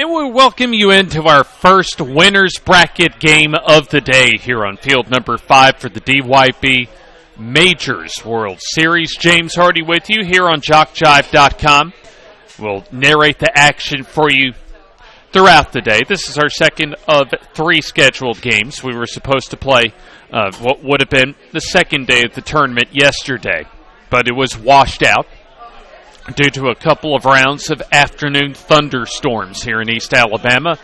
And we welcome you into our first winner's bracket game of the day here on field number 5 for the DYB Majors World Series. James Hardy with you here on JockJive.com. We'll narrate the action for you throughout the day. This is our second of 3 scheduled games. We were supposed to play what would have been the second day of the tournament yesterday, but it was washed out due to a couple of rounds of afternoon thunderstorms here in East Alabama.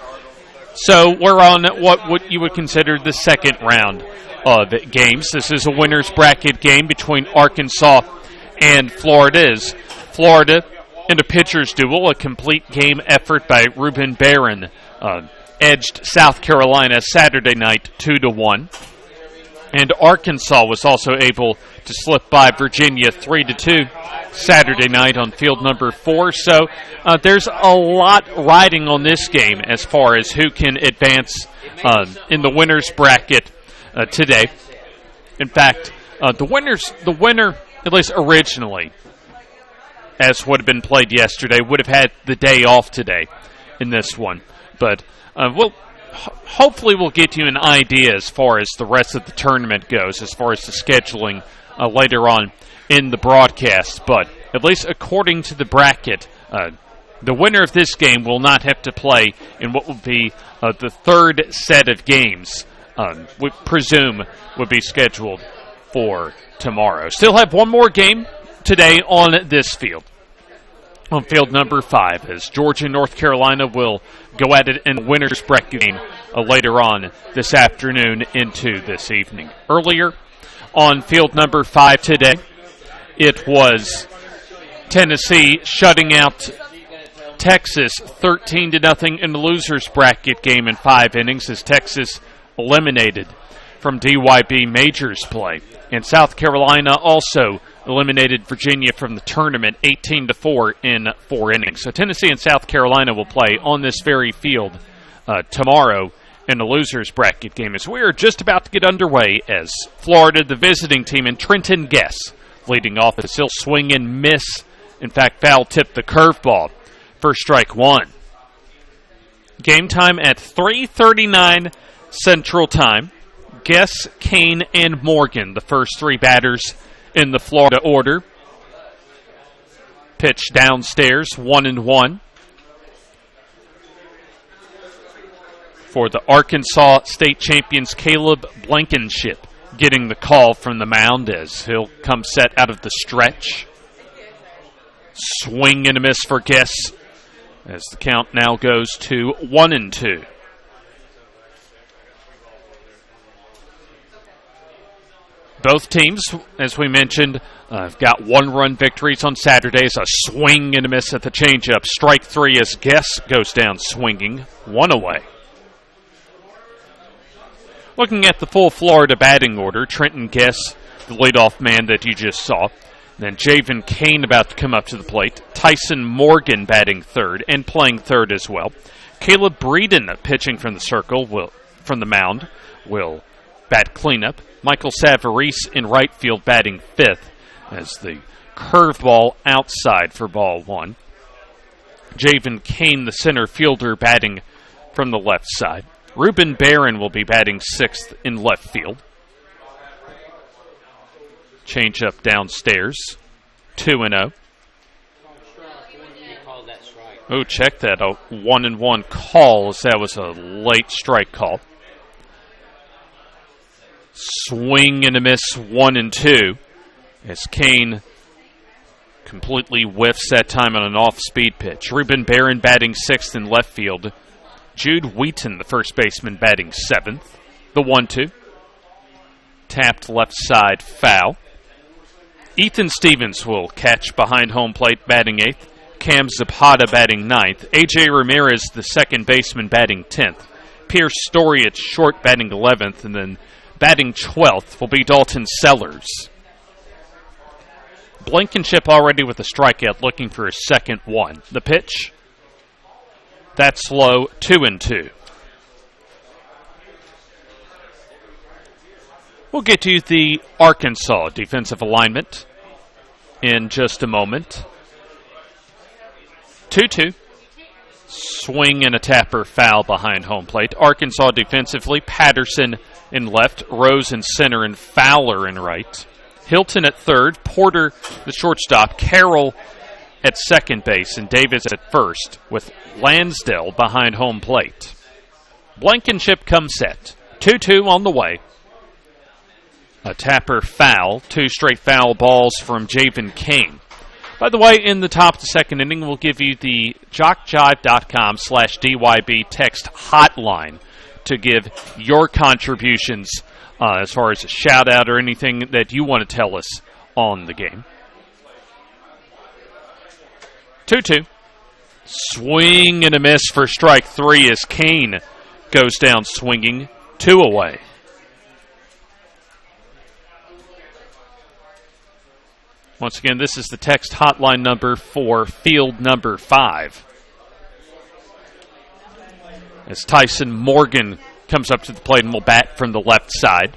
So we're on what you would consider the second round of games. This is a winner's bracket game between Arkansas and Florida. Florida in a pitcher's duel, a complete game effort by Ruben Barron, edged South Carolina Saturday night 2-1. And Arkansas was also able to slip by Virginia 3-2 Saturday night on field number 4. So there's a lot riding on this game as far as who can advance in the winner's bracket today. In fact, the winner, at least originally, as would have been played yesterday, would have had the day off today in this one. But hopefully we'll get you an idea as far as the rest of the tournament goes, as far as the scheduling later on in the broadcast. But at least according to the bracket, the winner of this game will not have to play in what will be the third set of games, we presume would be scheduled for tomorrow. Still have one more game today on this field. On field number 5, as Georgia and North Carolina will go at it in winner's bracket game later on this afternoon into this evening. Earlier on field number 5 today, it was Tennessee shutting out Texas 13-0 in the loser's bracket game in 5 innings as Texas eliminated from DYB Majors play. And South Carolina also eliminated Virginia from the tournament 18-4 in 4 innings. So Tennessee and South Carolina will play on this very field tomorrow in the loser's bracket game, as we are just about to get underway as Florida, the visiting team, and Trenton Guess leading off as he'll swing and miss. In fact, foul tip the curveball for strike 1. Game time at 3:39 Central Time. Guess, Kane, and Morgan, the first 3 batters in the Florida order. Pitch downstairs, 1-1. For the Arkansas State champions, Caleb Blankenship getting the call from the mound as he'll come set out of the stretch. Swing and a miss for Guess as the count now goes to 1-2. Both teams, as we mentioned, have got 1-run victories on Saturdays. A swing and a miss at the changeup. Strike 3 as Guess goes down swinging. 1 away. Looking at the full Florida batting order, Trenton Guess, the leadoff man that you just saw. Then Javen Kane about to come up to the plate. Tyson Morgan batting third and playing third as well. Caleb Breeden pitching from the circle, from the mound, will bat cleanup. Michael Savarese in right field batting 5th as the curveball outside for ball 1. Javen Kane, the center fielder, batting from the left side. Ruben Barron will be batting 6th in left field. Change up downstairs, 2-0. Oh, check that, a 1-1 call as that was a late strike call. Swing and a miss, 1-2, as Kane completely whiffs that time on an off-speed pitch. Ruben Barron batting 6th in left field. Jude Wheaton, the first baseman, batting 7th. The 1-2. Tapped left side, foul. Ethan Stevens will catch behind home plate, batting 8th. Cam Zapata batting 9th. A.J. Ramirez, the second baseman, batting 10th. Pierce Story at short, batting 11th, and then batting 12th will be Dalton Sellers. Blankenship already with a strikeout, looking for his second one. The pitch, that's low, 2-2. We'll get to the Arkansas defensive alignment in just a moment. 2-2. Swing and a tapper foul behind home plate. Arkansas defensively, Patterson in left, Rose in center, and Fowler in right. Hilton at third, Porter the shortstop, Carroll at second base, and Davis at first, with Lansdale behind home plate. Blankenship comes set. 2-2 on the way. A tapper foul, 2 straight foul balls from Javen Kane. By the way, in the top of the second inning, we'll give you the JockJive.com/DYB text hotline to give your contributions as far as a shout-out or anything that you want to tell us on the game. 2-2. Swing and a miss for strike 3 as Kane goes down swinging. 2 away. Once again, this is the text hotline number for field number 5. As Tyson Morgan comes up to the plate and will bat from the left side.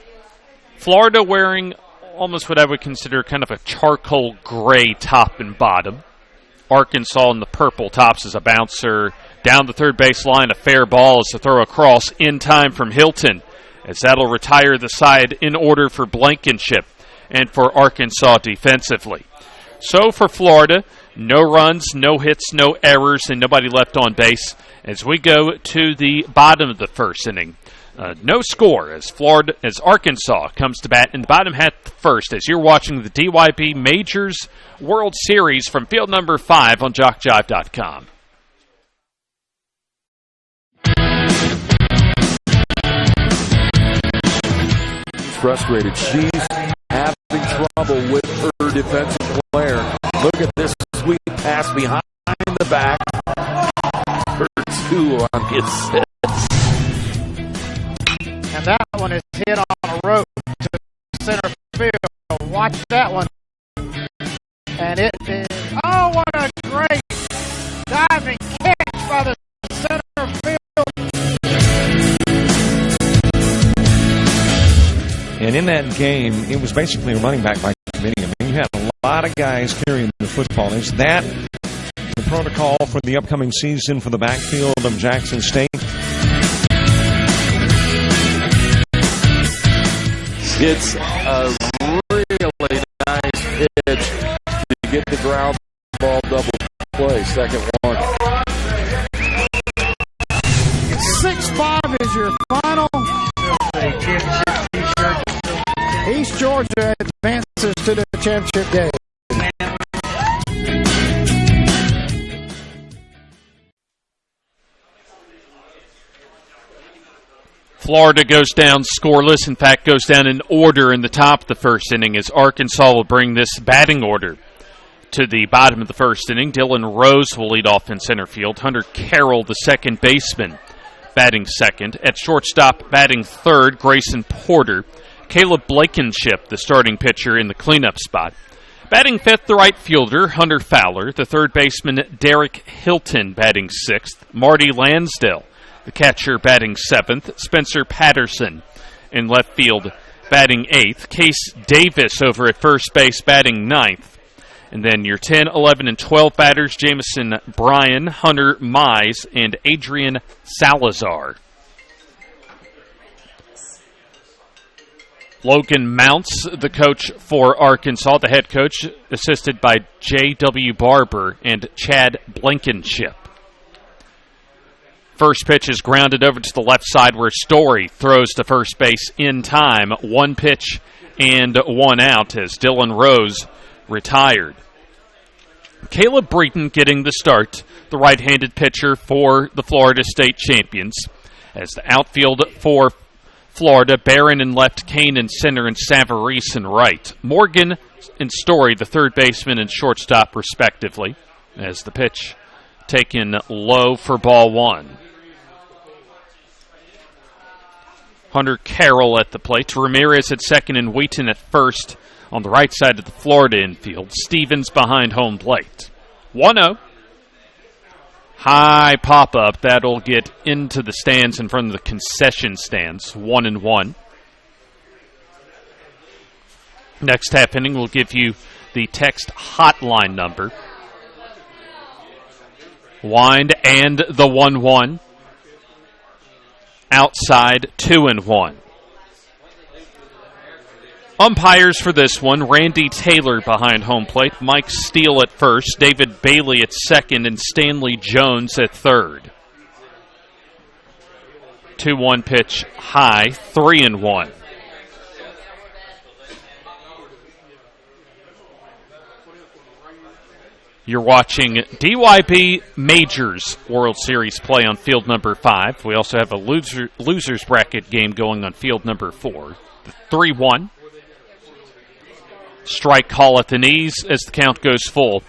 Florida wearing almost what I would consider kind of a charcoal gray top and bottom. Arkansas in the purple tops as a bouncer. Down the third base line, a fair ball as a throw across in time from Hilton, as that'll retire the side in order for Blankenship and for Arkansas defensively. So for Florida, no runs, no hits, no errors, and nobody left on base as we go to the bottom of the first inning. No score as Arkansas comes to bat in the bottom half of the first as you're watching the DYB Majors World Series from field number 5 on JockJive.com. Frustrated. She's having trouble with her defensive player. Look at this sweet pass behind the back. Her 2 on the assist. And that one is hit on a rope to center field. Watch that one. And it is, oh, what a great diving catch by the center field. And in that game, it was basically a running back by committee. I mean, you had a lot of guys carrying the football. Is that the protocol for the upcoming season for the backfield of Jackson State? It's a really nice pitch to get the ground ball double play. Second one. 6-5 is your final. East Georgia advances to the championship game. Florida goes down scoreless. In fact, goes down in order in the top of the first inning as Arkansas will bring this batting order to the bottom of the first inning. Dylan Rose will lead off in center field. Hunter Carroll, the second baseman, batting second. At shortstop, batting third, Grayson Porter. Caleb Blankenship, the starting pitcher in the cleanup spot. Batting fifth, the right fielder, Hunter Fowler. The third baseman, Derek Hilton, batting sixth. Marty Lansdale, the catcher, batting seventh. Spencer Patterson in left field, batting eighth. Case Davis over at first base, batting ninth. And then your 10, 11, and 12 batters, Jamison Bryan, Hunter Mize, and Adrian Salazar. Logan Mounts, the coach for Arkansas, the head coach, assisted by J.W. Barber and Chad Blankenship. First pitch is grounded over to the left side where Story throws to first base in time. 1 pitch and 1 out as Dylan Rose retired. Caleb Breton getting the start, the right-handed pitcher for the Florida State champions. As the outfield for Florida, Barron in left, Kane in center, and Savarese in right. Morgan and Story, the third baseman and shortstop, respectively, as the pitch taken low for ball 1. Hunter Carroll at the plate. Ramirez at second and Wheaton at first on the right side of the Florida infield. Stevens behind home plate. 1-0. High pop-up. That'll get into the stands in front of the concession stands. 1-1. Next half inning, we'll give you the text hotline number. Wind and the 1-1. Outside 2-1. Umpires for this one, Randy Taylor behind home plate, Mike Steele at first, David Bailey at second, and Stanley Jones at third. 2-1 pitch high, 3-1. You're watching DYB Majors World Series play on field number 5. We also have a losers bracket game going on field number 4. 3-1. Strike call at the knees as the count goes full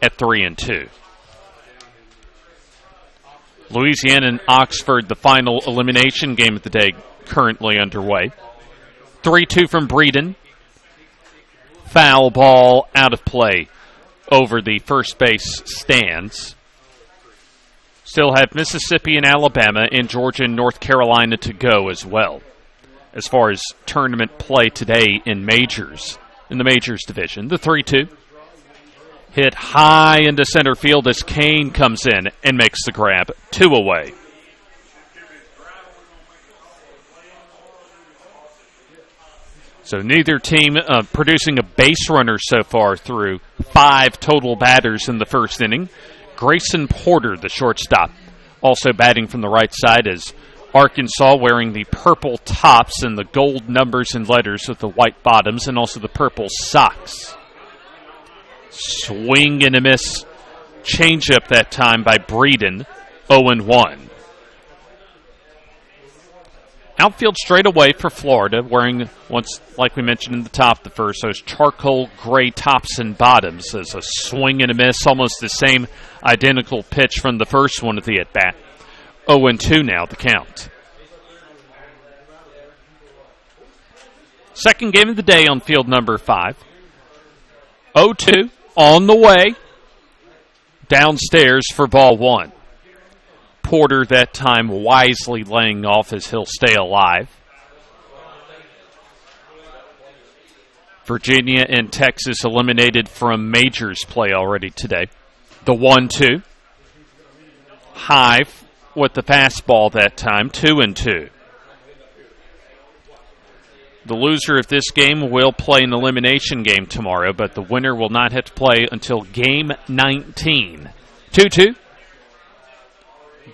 at 3-2. Louisiana and Oxford, the final elimination game of the day, currently underway. 3-2 from Breeden. Foul ball out of play over the first base stands. Still have Mississippi and Alabama and Georgia and North Carolina to go as well, as far as tournament play today in majors. In the Majors division, the 3-2. Hit high into center field as Kane comes in and makes the grab. 2 away. So neither team producing a base runner so far through 5 total batters in the first inning. Grayson Porter, the shortstop, also batting from the right side as Arkansas wearing the purple tops and the gold numbers and letters with the white bottoms, and also the purple socks. Swing and a miss. Changeup that time by Breeden. 0-1. Outfield straight away for Florida, wearing, once, like we mentioned in the top of the first, those charcoal gray tops and bottoms. As a swing and a miss, almost the same identical pitch from the first one of the at-bat. 0-2 now, the count. Second game of the day on field number 5. 0-2 on the way. Downstairs for ball 1. Porter that time wisely laying off as he'll stay alive. Virginia and Texas eliminated from majors play already today. The 1-2. High with the fastball that time, 2-2. The loser of this game will play an elimination game tomorrow, but the winner will not have to play until game 19. 2-2.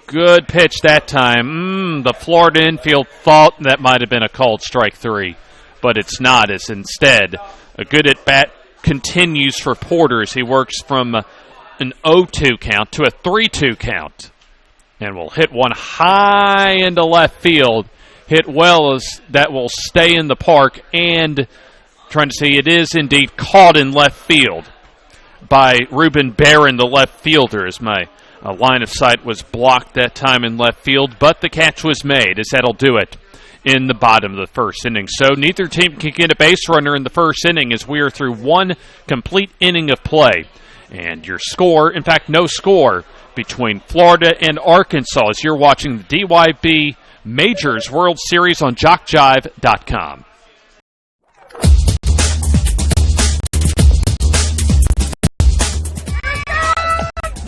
Good pitch that time. The Florida infield thought that might have been a called strike 3, but it's not, as instead a good at-bat continues for Porter as he works from an 0-2 count to a 3-2 count. And will hit one high into left field. Hit well as that will stay in the park, and trying to see, it is indeed caught in left field by Ruben Barron, the left fielder, as my line of sight was blocked that time in left field, but the catch was made, as that'll do it in the bottom of the first inning. So neither team can get a base runner in the first inning as we are through one complete inning of play. And your score, in fact, no score between Florida and Arkansas as you're watching the DYB Majors World Series on JockJive.com.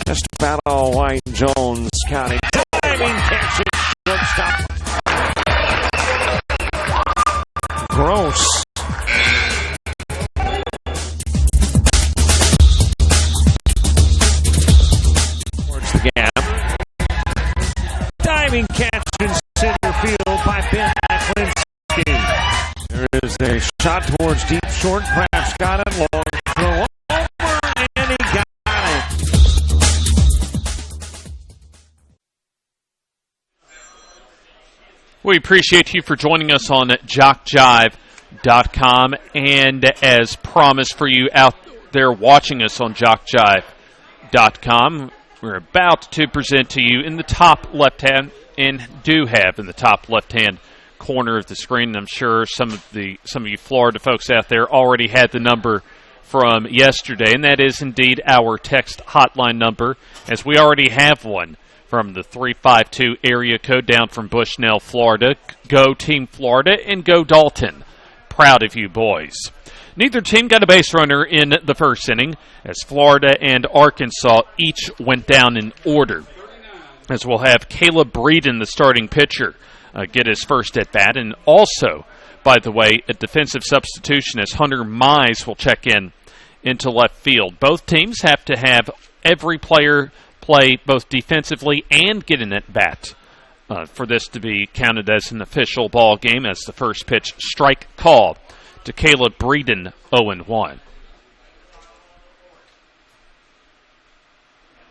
Just about all White Jones County. Diving catch it. Shortstop. Gross. Towards the gap. Diving catch in center field by Ben Aklinski. There is a shot towards deep short. Perhaps got it long. Throw over, and he got it. We appreciate you for joining us on JockJive.com, and as promised for you out there watching us on JockJive.com, we're about to present to you in the top left-hand, and do have in the top left-hand corner of the screen. And I'm sure some of you Florida folks out there already had the number from yesterday, and that is indeed our text hotline number, as we already have one from the 352 area code down from Bushnell, Florida. Go Team Florida and go Dalton. Proud of you boys. Neither team got a base runner in the first inning, as Florida and Arkansas each went down in order. As we'll have Caleb Breeden, the starting pitcher, get his first at-bat. And also, by the way, a defensive substitution as Hunter Mize will check into left field. Both teams have to have every player play both defensively and get an at-bat for this to be counted as an official ball game, as the first pitch strike call to Caleb Breeden, 0-1.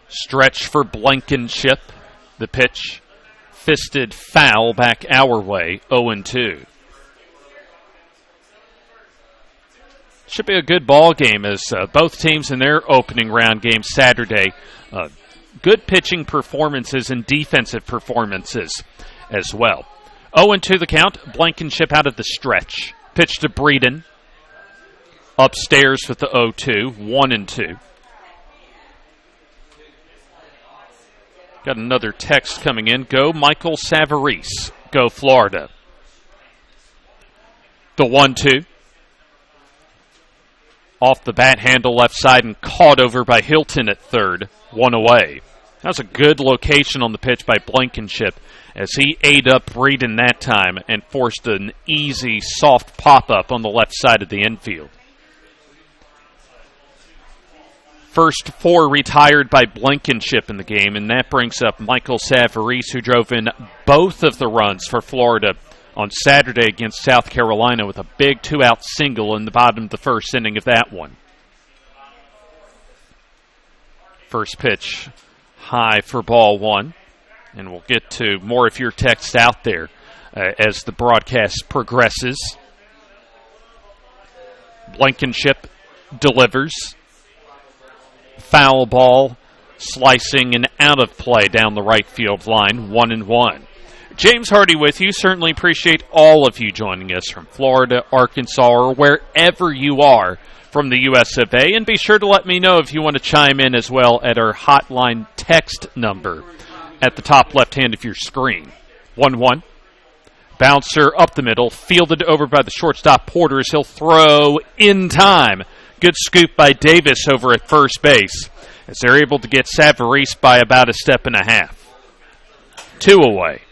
Stretch for Blankenship. The pitch, fisted foul back our way, 0-2. Should be a good ball game, as both teams in their opening round game Saturday, good pitching performances and defensive performances as well. 0-2 the count. Blankenship out of the stretch. Pitch to Breeden. Upstairs with the 0-2, 1-2. Got another text coming in. Go Michael Savarese. Go Florida. The 1-2. Off the bat handle left side and caught over by Hilton at third. 1 away. That was a good location on the pitch by Blankenship, as he ate up Breeden that time and forced an easy, soft pop-up on the left side of the infield. First 4 retired by Blankenship in the game, and that brings up Michael Savarese, who drove in both of the runs for Florida on Saturday against South Carolina with a big 2-out single in the bottom of the first inning of that one. First pitch high for ball 1, and we'll get to more of your text out there as the broadcast progresses. Blankenship delivers. Foul ball slicing and out of play down the right field line, 1-1. James Hardy with you. Certainly appreciate all of you joining us from Florida, Arkansas, or wherever you are from the U.S. of A. And be sure to let me know if you want to chime in as well at our hotline text number at the top left hand of your screen. 1-1. Bouncer up the middle, fielded over by the shortstop Porters. He'll throw in time. Good scoop by Davis over at first base, as they're able to get Savarese by about a step and a half. 2 away.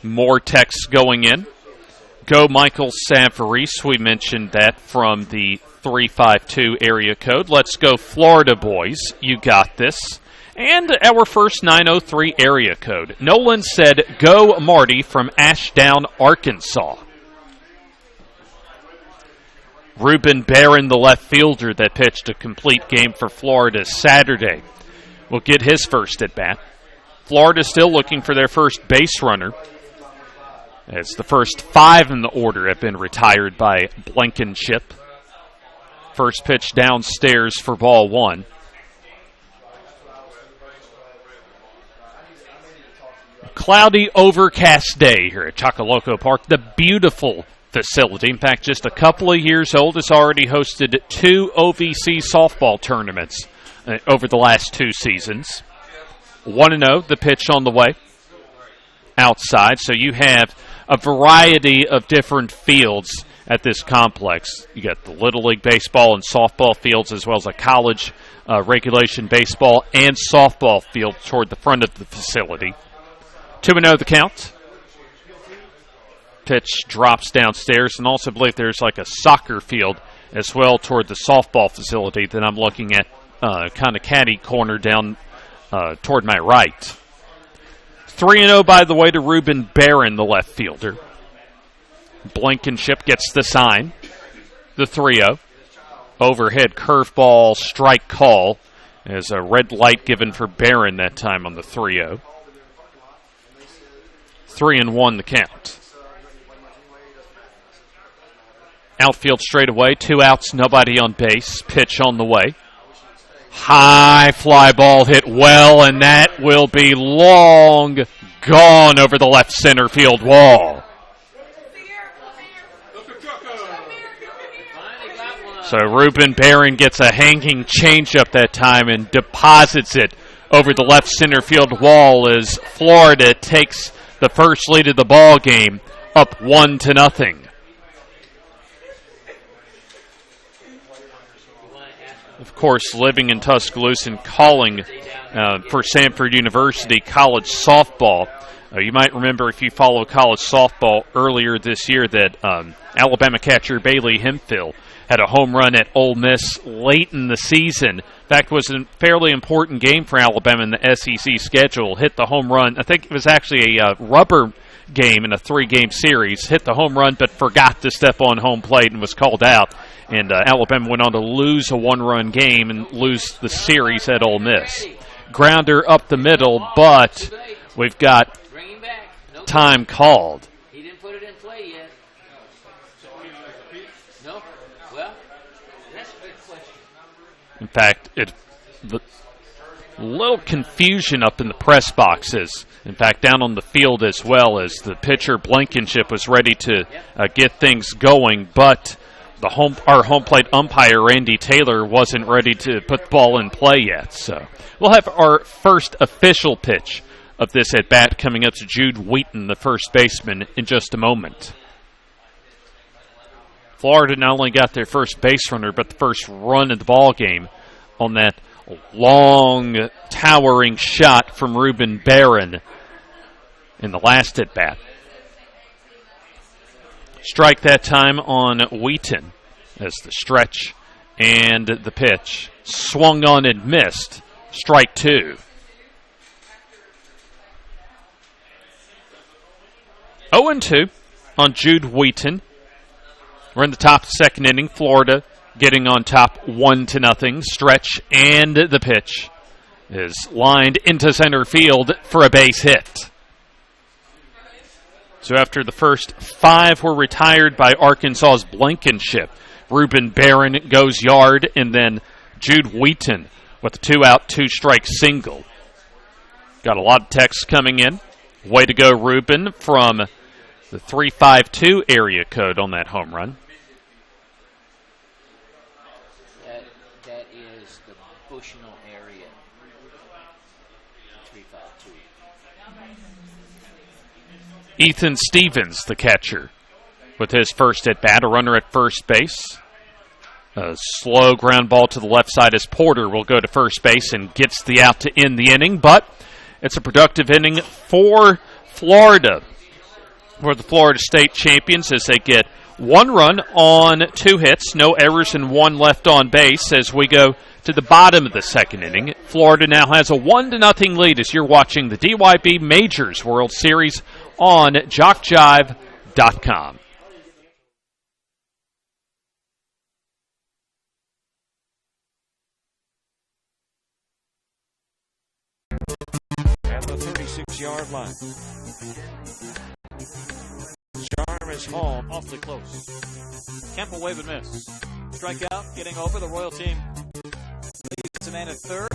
More texts going in. Go Michael Savarese. We mentioned that from the 352 area code. Let's go Florida boys. You got this. And our first 903 area code. Nolan said, go Marty from Ashdown, Arkansas. Ruben Barron, the left fielder that pitched a complete game for Florida Saturday, will get his first at bat. Florida still looking for their first base runner, as the first 5 in the order have been retired by Blankenship. First pitch downstairs for ball 1. Cloudy, overcast day here at Chocoloco Park, the beautiful facility. In fact, just a couple of years old, has already hosted 2 OVC softball tournaments over the last 2 seasons. 1-0, the pitch on the way outside. So you have a variety of different fields at this complex. You got the Little League baseball and softball fields, as well as a college regulation baseball and softball field toward the front of the facility. 2-0 the count. Pitch drops downstairs, and also believe there's like a soccer field as well toward the softball facility that I'm looking at, kind of catty corner down toward my right. 3-0, by the way, to Ruben Barron, the left fielder. Blankenship gets the sign. The 3-0. Overhead curveball strike call, as a red light given for Barron that time on the 3-0. 3-1 the count. Outfield straight away, 2 outs, nobody on base. Pitch on the way. High fly ball hit well, and that will be long gone over the left center field wall. So Ruben Barron gets a hanging changeup that time and deposits it over the left center field wall as Florida takes the first lead of the ball game, up 1-0. Of course, living in Tuscaloosa and calling for Samford University college softball. You might remember, if you follow college softball, earlier this year that Alabama catcher Bailey Hemphill had a home run at Ole Miss late in the season. In fact, it was a fairly important game for Alabama in the SEC schedule. Hit the home run. I think it was actually a rubber game in a 3-game series. Hit the home run but forgot to step on home plate and was called out. And Alabama went on to lose a 1-run game and lose the series at Ole Miss. Grounder up the middle, but we've got time called. He didn't put it in play yet. No? Well, that's a good question. In fact, the little confusion up in the press boxes. In fact, down on the field as well, as the pitcher Blankenship was ready to get things going, but our home plate umpire Randy Taylor wasn't ready to put the ball in play yet. So we'll have our first official pitch of this at bat coming up to Jude Wheaton, the first baseman, in just a moment. Florida not only got their first base runner, but the first run of the ball game on that long, towering shot from Ruben Barron in the last at bat. Strike that time on Wheaton as the stretch and the pitch. Swung on and missed. Strike 2. 0-2 on Jude Wheaton. We're in the top of the second inning. Florida getting on top 1-0. Stretch and the pitch is lined into center field for a base hit. So after the first 5 were retired by Arkansas's Blankenship, Ruben Barron goes yard, and then Jude Wheaton with a 2-out, 2-strike single. Got a lot of texts coming in. Way to go, Ruben, from the 352 area code on that home run. That is the Bushnell area. 352. Ethan Stevens, the catcher, with his first at-bat, a runner at first base. A slow ground ball to the left side as Porter will go to first base and gets the out to end the inning, but it's a productive inning for Florida. For the Florida State champions, as they get 1 run on 2 hits, no errors and 1 left on base as we go to the bottom of the second inning. Florida now has a 1-0 lead as you're watching the DYB Majors World Series on JockJive.com. At the 36-yard line. Charm is home. Awfully close. Kemp will wave and miss. Strikeout, getting over. The Royal team leads a man at third.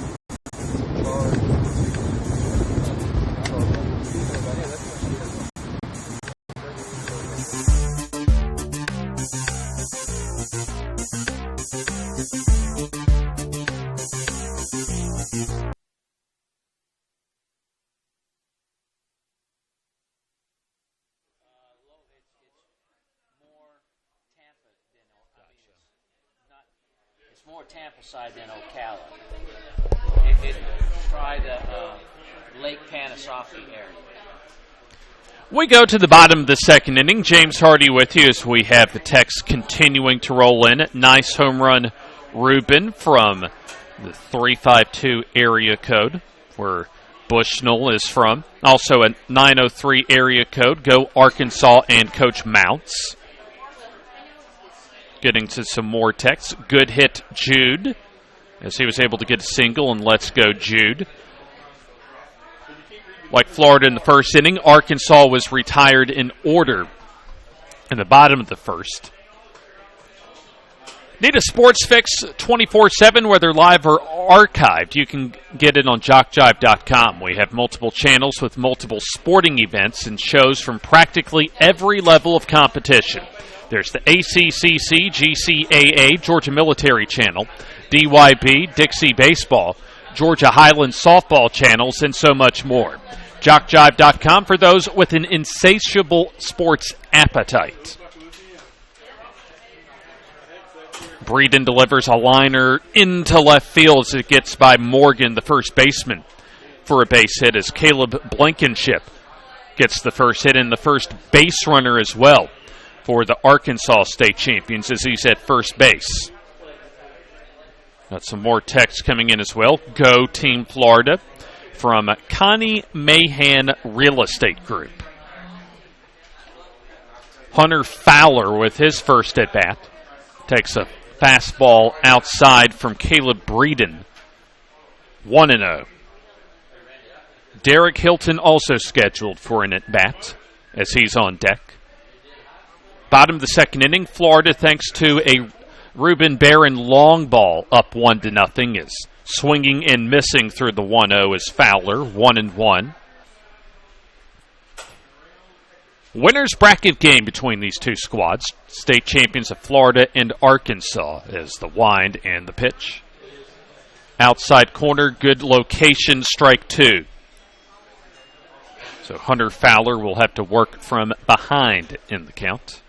More Tampa side than Ocala. Try the Lake Panasoffkee area. We go to the bottom of the second inning. James Hardy with you as we have the text continuing to roll in. Nice home run, Ruben, from the 352 area code where Bushnell is from. Also a 903 area code. Go Arkansas and Coach Mounts. Getting to some more texts. Good hit, Jude, as he was able to get a single, and let's go, Jude. Like Florida in the first inning, Arkansas was retired in order in the bottom of the first. Need a sports fix 24/7, whether live or archived? You can get it on JockJive.com. We have multiple channels with multiple sporting events and shows from practically every level of competition. There's the ACCC, GCAA, Georgia Military Channel, DYB, Dixie Baseball, Georgia Highland Softball channels, and so much more. JockJive.com for those with an insatiable sports appetite. Breeden delivers a liner into left field as it gets by Morgan, the first baseman, for a base hit as Caleb Blankenship gets the first hit and the first base runner as well for the Arkansas State champions as he's at first base. Got some more text coming in as well. Go Team Florida from Connie Mahan Real Estate Group. Hunter Fowler with his first at bat takes a fastball outside from Caleb Breeden. 1-0. Derek Hilton also scheduled for an at bat as he's on deck. Bottom of the second inning, Florida, thanks to a Ruben Barron long ball, up 1-0, is swinging and missing through the 1-0 is Fowler, 1-1. Winners bracket game between these two squads, state champions of Florida and Arkansas, is the wind and the pitch. Outside corner, good location, strike 2. So Hunter Fowler will have to work from behind in the count.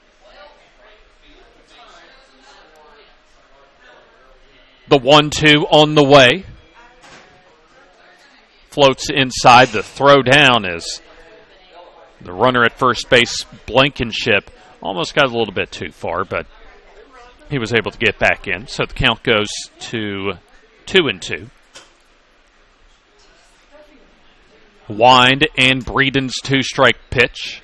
The 1-2 on the way. Floats inside. The throw down is the runner at first base, Blankenship, almost got a little bit too far, but he was able to get back in. So the count goes to 2-2. Wind and Breeden's 2-strike pitch.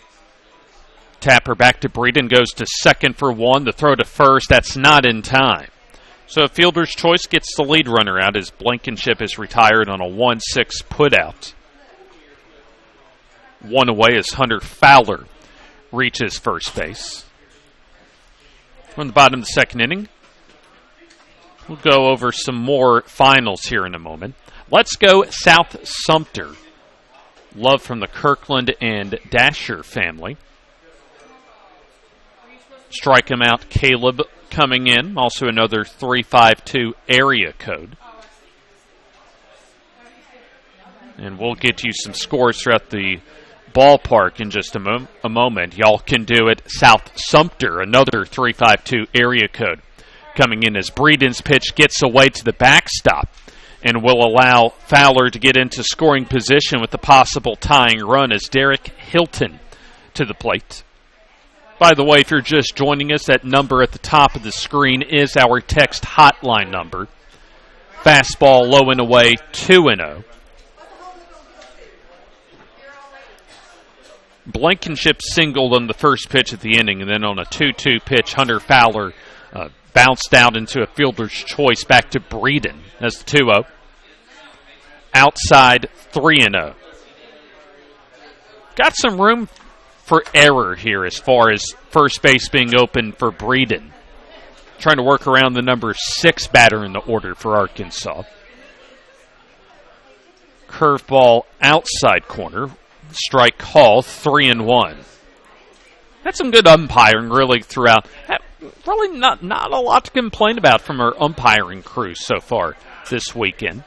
Tapper back to Breeden, goes to second for 1. The throw to first, that's not in time. So fielder's choice gets the lead runner out as Blankenship is retired on a 1-6 putout. One away as Hunter Fowler reaches first base. From the bottom of the second inning, we'll go over some more finals here in a moment. Let's go South Sumter. Love from the Kirkland and Dasher family. Strike him out, Caleb coming in. Also another 352 area code. And we'll get you some scores throughout the ballpark in just a moment. Y'all can do it. South Sumter, another 352 area code. Coming in as Breeden's pitch gets away to the backstop and will allow Fowler to get into scoring position with the possible tying run as Derek Hilton to the plate. By the way, if you're just joining us, that number at the top of the screen is our text hotline number. Fastball low and away, 2-0. Blankenship singled on the first pitch of the inning, and then on a 2-2 pitch, Hunter Fowler bounced out into a fielder's choice back to Breeden as the 2-0. Outside, 3-0. Got some room for error here as far as first base being open for Breeden. Trying to work around the number 6 batter in the order for Arkansas. Curveball outside corner. Strike call, 3-1. Had some good umpiring really throughout. Really not a lot to complain about from our umpiring crew so far this weekend.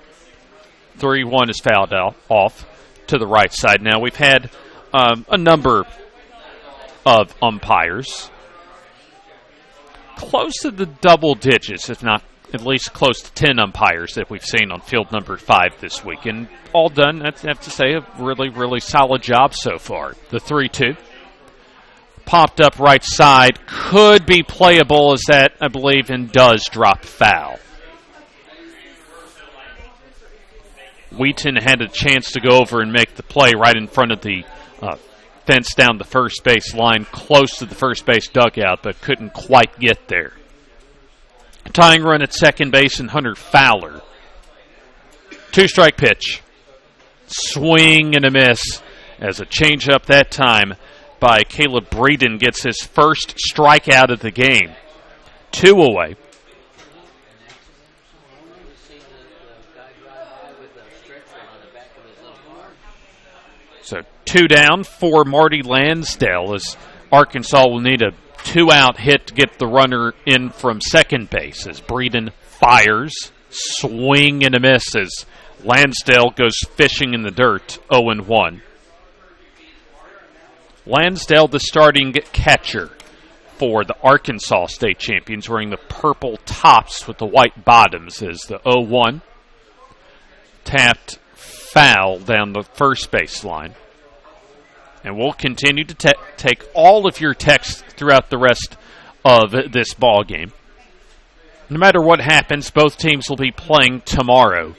3-1 is fouled off to the right side. Now we've had a number of umpires close to the double digits, if not at least close to 10 umpires that we've seen on field number 5 this week. And all done, I have to say, a really, really solid job so far. The 3-2. Popped up right side. Could be playable as that, I believe, and does drop foul. Wheaton had a chance to go over and make the play right in front of the fence down the first base line, close to the first base dugout, but couldn't quite get there. Tying run at second base and Hunter Fowler. 2-strike pitch. Swing and a miss as a changeup that time by Caleb Breeden gets his first strikeout of the game. 2 away. So 2 down for Marty Lansdale as Arkansas will need a 2-out hit to get the runner in from second base as Breeden fires. Swing and a miss as Lansdale goes fishing in the dirt, 0-1. Lansdale, the starting catcher for the Arkansas State champions, wearing the purple tops with the white bottoms, is the 0-1. Tapped foul down the first baseline. And we'll continue to take all of your texts throughout the rest of this ball game. No matter what happens, both teams will be playing tomorrow.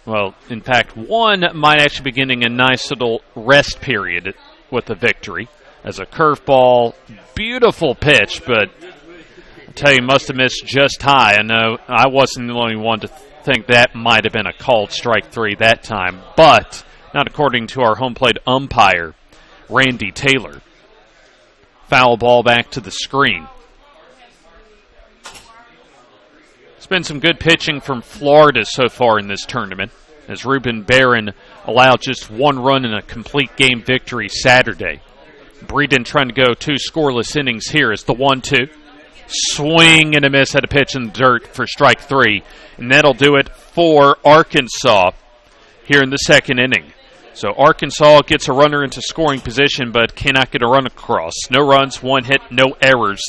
Well, in fact, one might actually be getting a nice little rest period with a victory. As a curveball, beautiful pitch, but I'll tell you, must have missed just high. I know I wasn't the only one to think that might have been a called strike three that time, but not according to our home plate umpire, Randy Taylor. Foul ball back to the screen. It's been some good pitching from Florida so far in this tournament, as Ruben Barron allowed just one run in a complete game victory Saturday. Breeden trying to go 2 scoreless innings here as the 1-2. Swing and a miss at a pitch in the dirt for strike 3. And that'll do it for Arkansas here in the second inning. So Arkansas gets a runner into scoring position but cannot get a run across. No runs, 1 hit, no errors,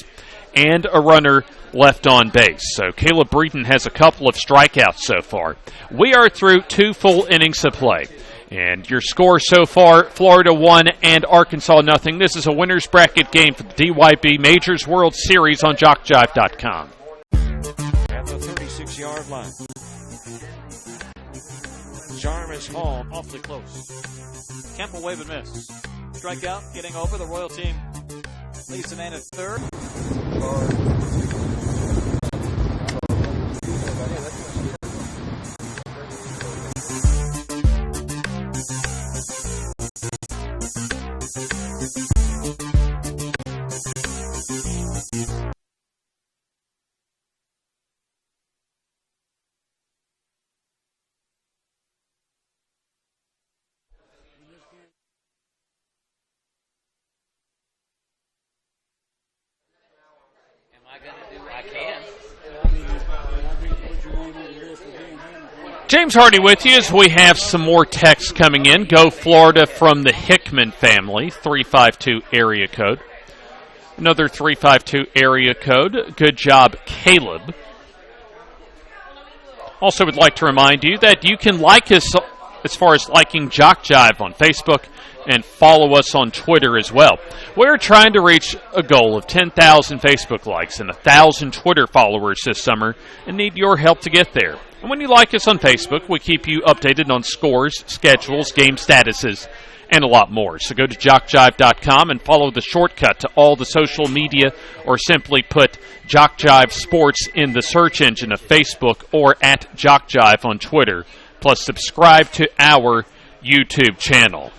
and a runner left on base. So Caleb Breeden has a couple of strikeouts so far. We are through 2 full innings of play. And your score so far, Florida 1 and Arkansas 0. This is a winner's bracket game for the DYB Majors World Series on JockJive.com. At the 36-yard line. Jarvis Hall Awfully close. Kemp will wave and miss. Strikeout, getting over. The Royal team leads the man at third. James Hardy with you as we have some more texts coming in. Go Florida from the Hickman family, 352 area code. Another 352 area code. Good job, Caleb. Also would like to remind you that you can like us as far as liking JockJive on Facebook and follow us on Twitter as well. We're trying to reach a goal of 10,000 Facebook likes and 1,000 Twitter followers this summer and need your help to get there. And when you like us on Facebook, we keep you updated on scores, schedules, game statuses, and a lot more. So go to JockJive.com and follow the shortcut to all the social media, or simply put JockJive Sports in the search engine of Facebook or at JockJive on Twitter. Plus subscribe to our YouTube channel.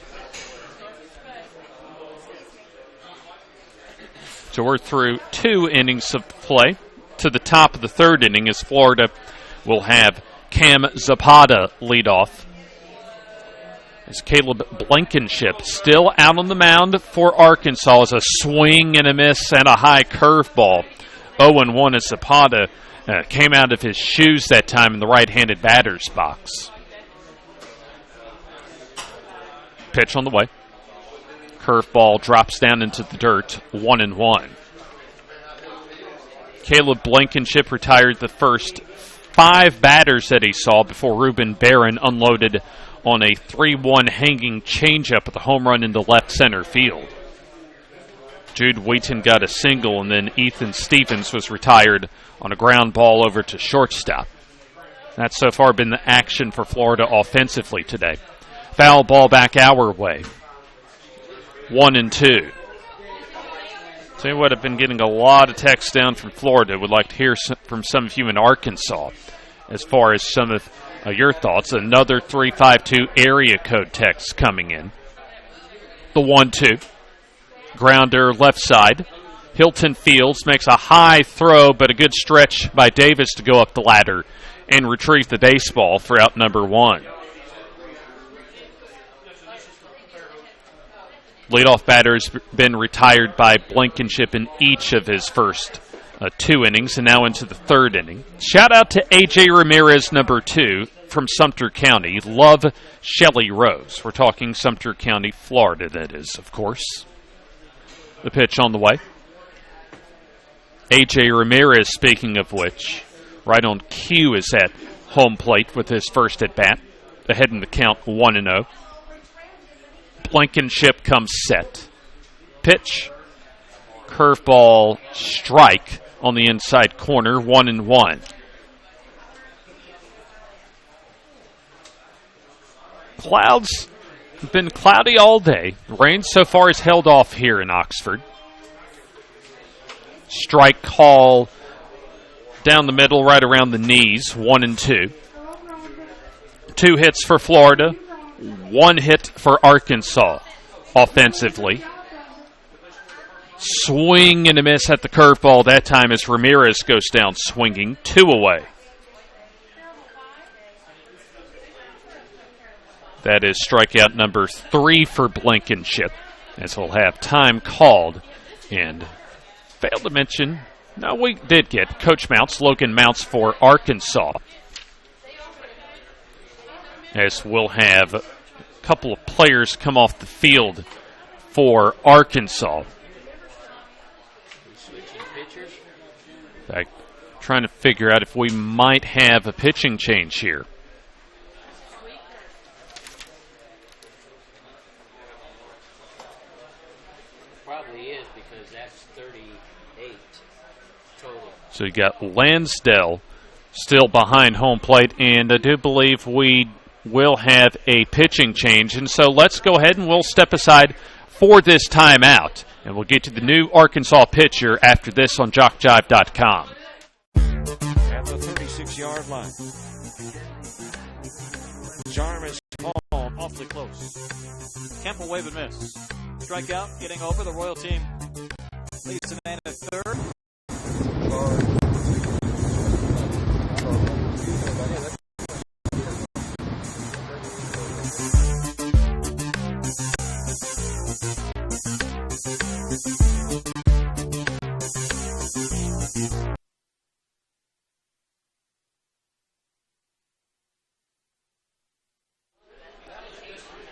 So we're through 2 innings of play. To the top of the third inning as Florida will have Cam Zapata lead off. As Caleb Blankenship still out on the mound for Arkansas as a swing and a miss and a high curveball. 0-1 as Zapata came out of his shoes that time in the right-handed batter's box. Pitch on the way. Curveball drops down into the dirt, 1-1. Caleb Blankenship retired the first 5 batters that he saw before Ruben Barron unloaded on a 3-1 hanging changeup with a home run into left center field. Jude Wheaton got a single, and then Ethan Stevens was retired on a ground ball over to shortstop. That's so far been the action for Florida offensively today. Foul ball back our way. 1-2. Tell you what, I've been getting a lot of texts down from Florida. Would like to hear from some of you in Arkansas as far as some of your thoughts. Another 352 area code text coming in. The 1-2. Grounder left side. Hilton Fields makes a high throw, but a good stretch by Davis to go up the ladder and retrieve the baseball for out number 1. Leadoff batter has been retired by Blankenship in each of his first 2 innings, and now into the third inning. Shout out to A.J. Ramirez, number 2, from Sumter County. Love Shelley Rose. We're talking Sumter County, Florida, that is, of course. The pitch on the way. A.J. Ramirez, speaking of which, right on cue is at home plate with his first at-bat. Ahead in the count, 1-0. Blankenship comes set. Pitch. Curveball strike on the inside corner, 1-1. Clouds have been cloudy all day. Rain so far has held off here in Oxford. Strike call down the middle, right around the knees, 1-2. 2 hits for Florida, 1 hit for Arkansas offensively. Swing and a miss at the curveball that time as Ramirez goes down swinging, 2 away. That is strikeout number 3 for Blankenship, as we'll have time called. And failed to mention, no, we did get Coach Mounts, Logan Mounts for Arkansas. As we'll have a couple of players come off the field for Arkansas. I'm trying to figure out if we might have a pitching change here. Probably is, because that's 38 total. So you got Lansdale still behind home plate, and I do believe we will have a pitching change. And so let's go ahead and we'll step aside for this timeout. And we'll get to the new Arkansas pitcher after this on JockJive.com. At the 36-yard line. Jarvis called Awfully close. Campbell wave and miss. Strikeout, getting over. The Royal team leads the man at third.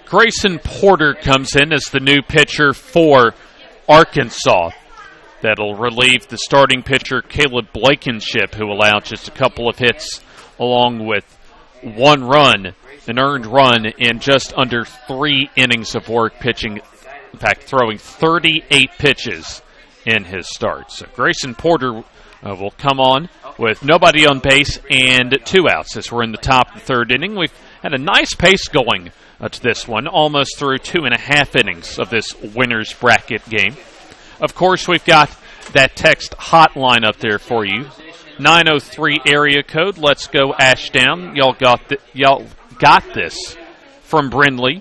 Grayson Porter comes in as the new pitcher for Arkansas. That'll relieve the starting pitcher, Caleb Blankenship, who allowed just a couple of hits along with 1 run, an earned run, in just under 3 innings of work pitching. In fact, throwing 38 pitches in his start. So Grayson Porter will come on with nobody on base and 2 outs as we're in the top of the 3rd inning. We've had a nice pace going to this one, almost through 2.5 innings of this winner's bracket game. Of course, we've got that text hotline up there for you. 903 area code. Let's go Ashdown. Y'all got this from Brindley.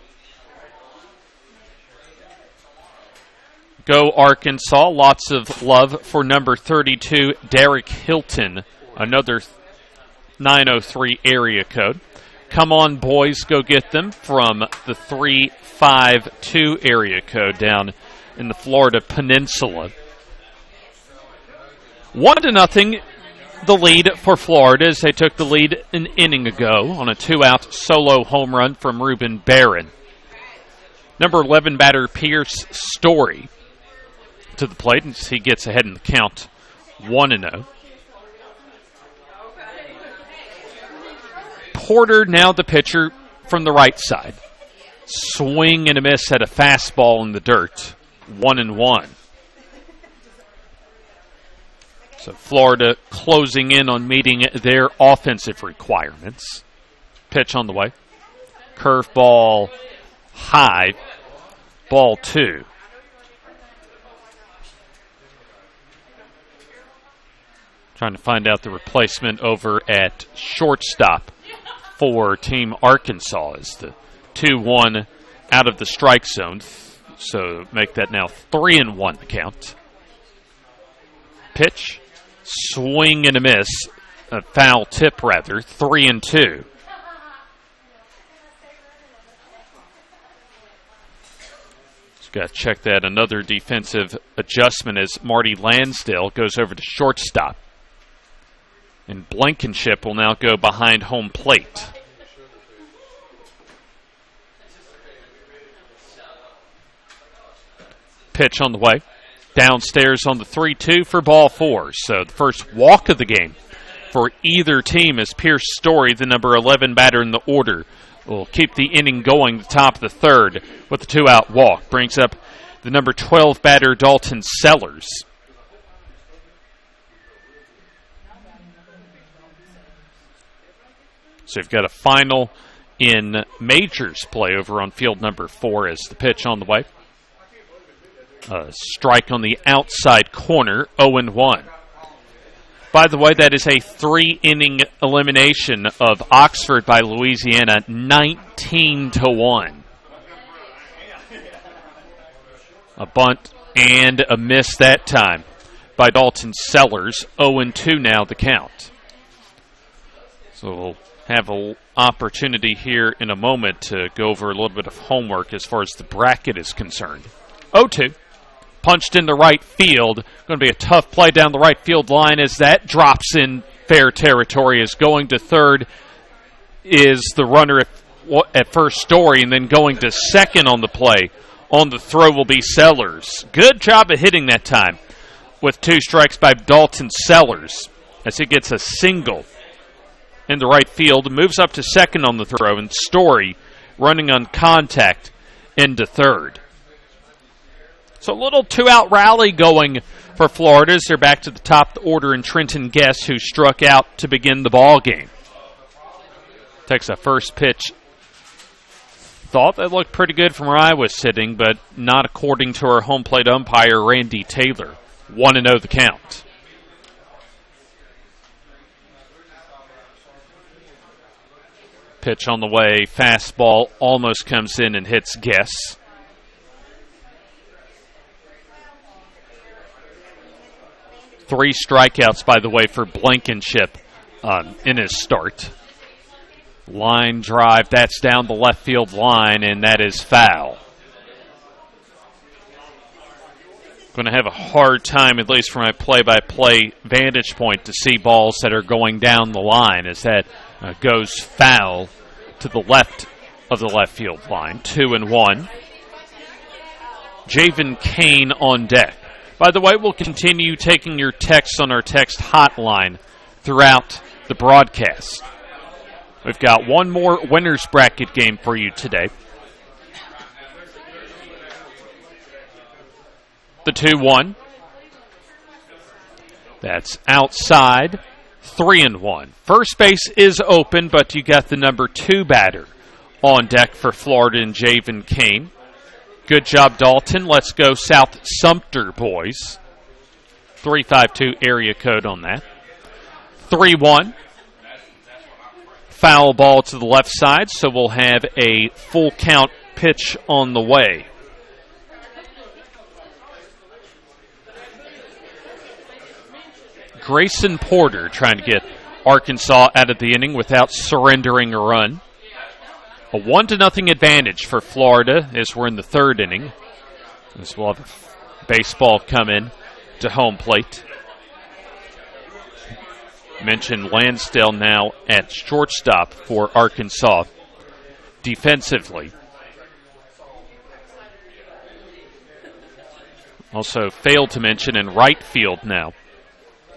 Go Arkansas. Lots of love for number 32, Derek Hilton. Another 903 area code. Come on, boys, go get them from the 352 area code down in the Florida Peninsula. 1-0, the lead for Florida as they took the lead an inning ago on a 2-out solo home run from Ruben Barron. Number 11 batter Pierce Story to the plate as he gets ahead in the count, 1-0. Porter now the pitcher from the right side. Swing and a miss at a fastball in the dirt. 1-1. So Florida closing in on meeting their offensive requirements. Pitch on the way. Curveball high. Ball 2. Trying to find out the replacement over at shortstop for Team Arkansas is the 2-1 out of the strike zone. So make that now 3-1 the count. Pitch, swing and a miss, a foul tip rather, 3-2. Just got to check that. Another defensive adjustment as Marty Lansdale goes over to shortstop. And Blankenship will now go behind home plate. Pitch on the way. Downstairs on the 3-2 for ball 4. So the first walk of the game for either team is Pierce Story, the number 11 batter in the order. Will keep the inning going the top of the third with a 2-out walk. Brings up the number 12 batter, Dalton Sellers. So you've got a final in Majors play over on field number 4 as the pitch on the way. Strike on the outside corner, 0-1. By the way, that is a 3-inning elimination of Oxford by Louisiana, 19-1. A bunt and a miss that time by Dalton Sellers, 0-2 now the count. So we'll have an opportunity here in a moment to go over a little bit of homework as far as the bracket is concerned. 0-2. Punched into right field. Going to be a tough play down the right field line as that drops in fair territory. As going to third is the runner at first, Story, and then going to second on the play. On the throw will be Sellers. Good job of hitting that time with 2 strikes by Dalton Sellers as he gets a single in the right field. Moves up to second on the throw, and Story running on contact into third. So a little 2-out rally going for Florida as they're back to the top of the order in Trenton Guest, who struck out to begin the ball game. Takes a first pitch. Thought that looked pretty good from where I was sitting, but not according to our home plate umpire, Randy Taylor. 1-0 the count. Pitch on the way. Fastball almost comes in and hits Guess. Three strikeouts, by the way, for Blankenship in his start. Line drive, that's down the left field line, and that is foul. Going to have a hard time, at least from my play-by-play vantage point, to see balls that are going down the line as that goes foul to the left of the left field line. 2-1. Javen Kane on deck. By the way, we'll continue taking your texts on our text hotline throughout the broadcast. We've got one more winner's bracket game for you today. The 2-1. That's outside. 3-1. First base is open, but you got the number 2 batter on deck for Florida and Javen Kane. Good job, Dalton. Let's go South Sumter, boys. 352 area code on that. 3-1. Foul ball to the left side, so we'll have a full count pitch on the way. Grayson Porter trying to get Arkansas out of the inning without surrendering a run. A 1-0 advantage for Florida as we're in the third inning. As we'll have baseball come in to home plate. Mentioned Lansdale now at shortstop for Arkansas defensively. Also failed to mention in right field now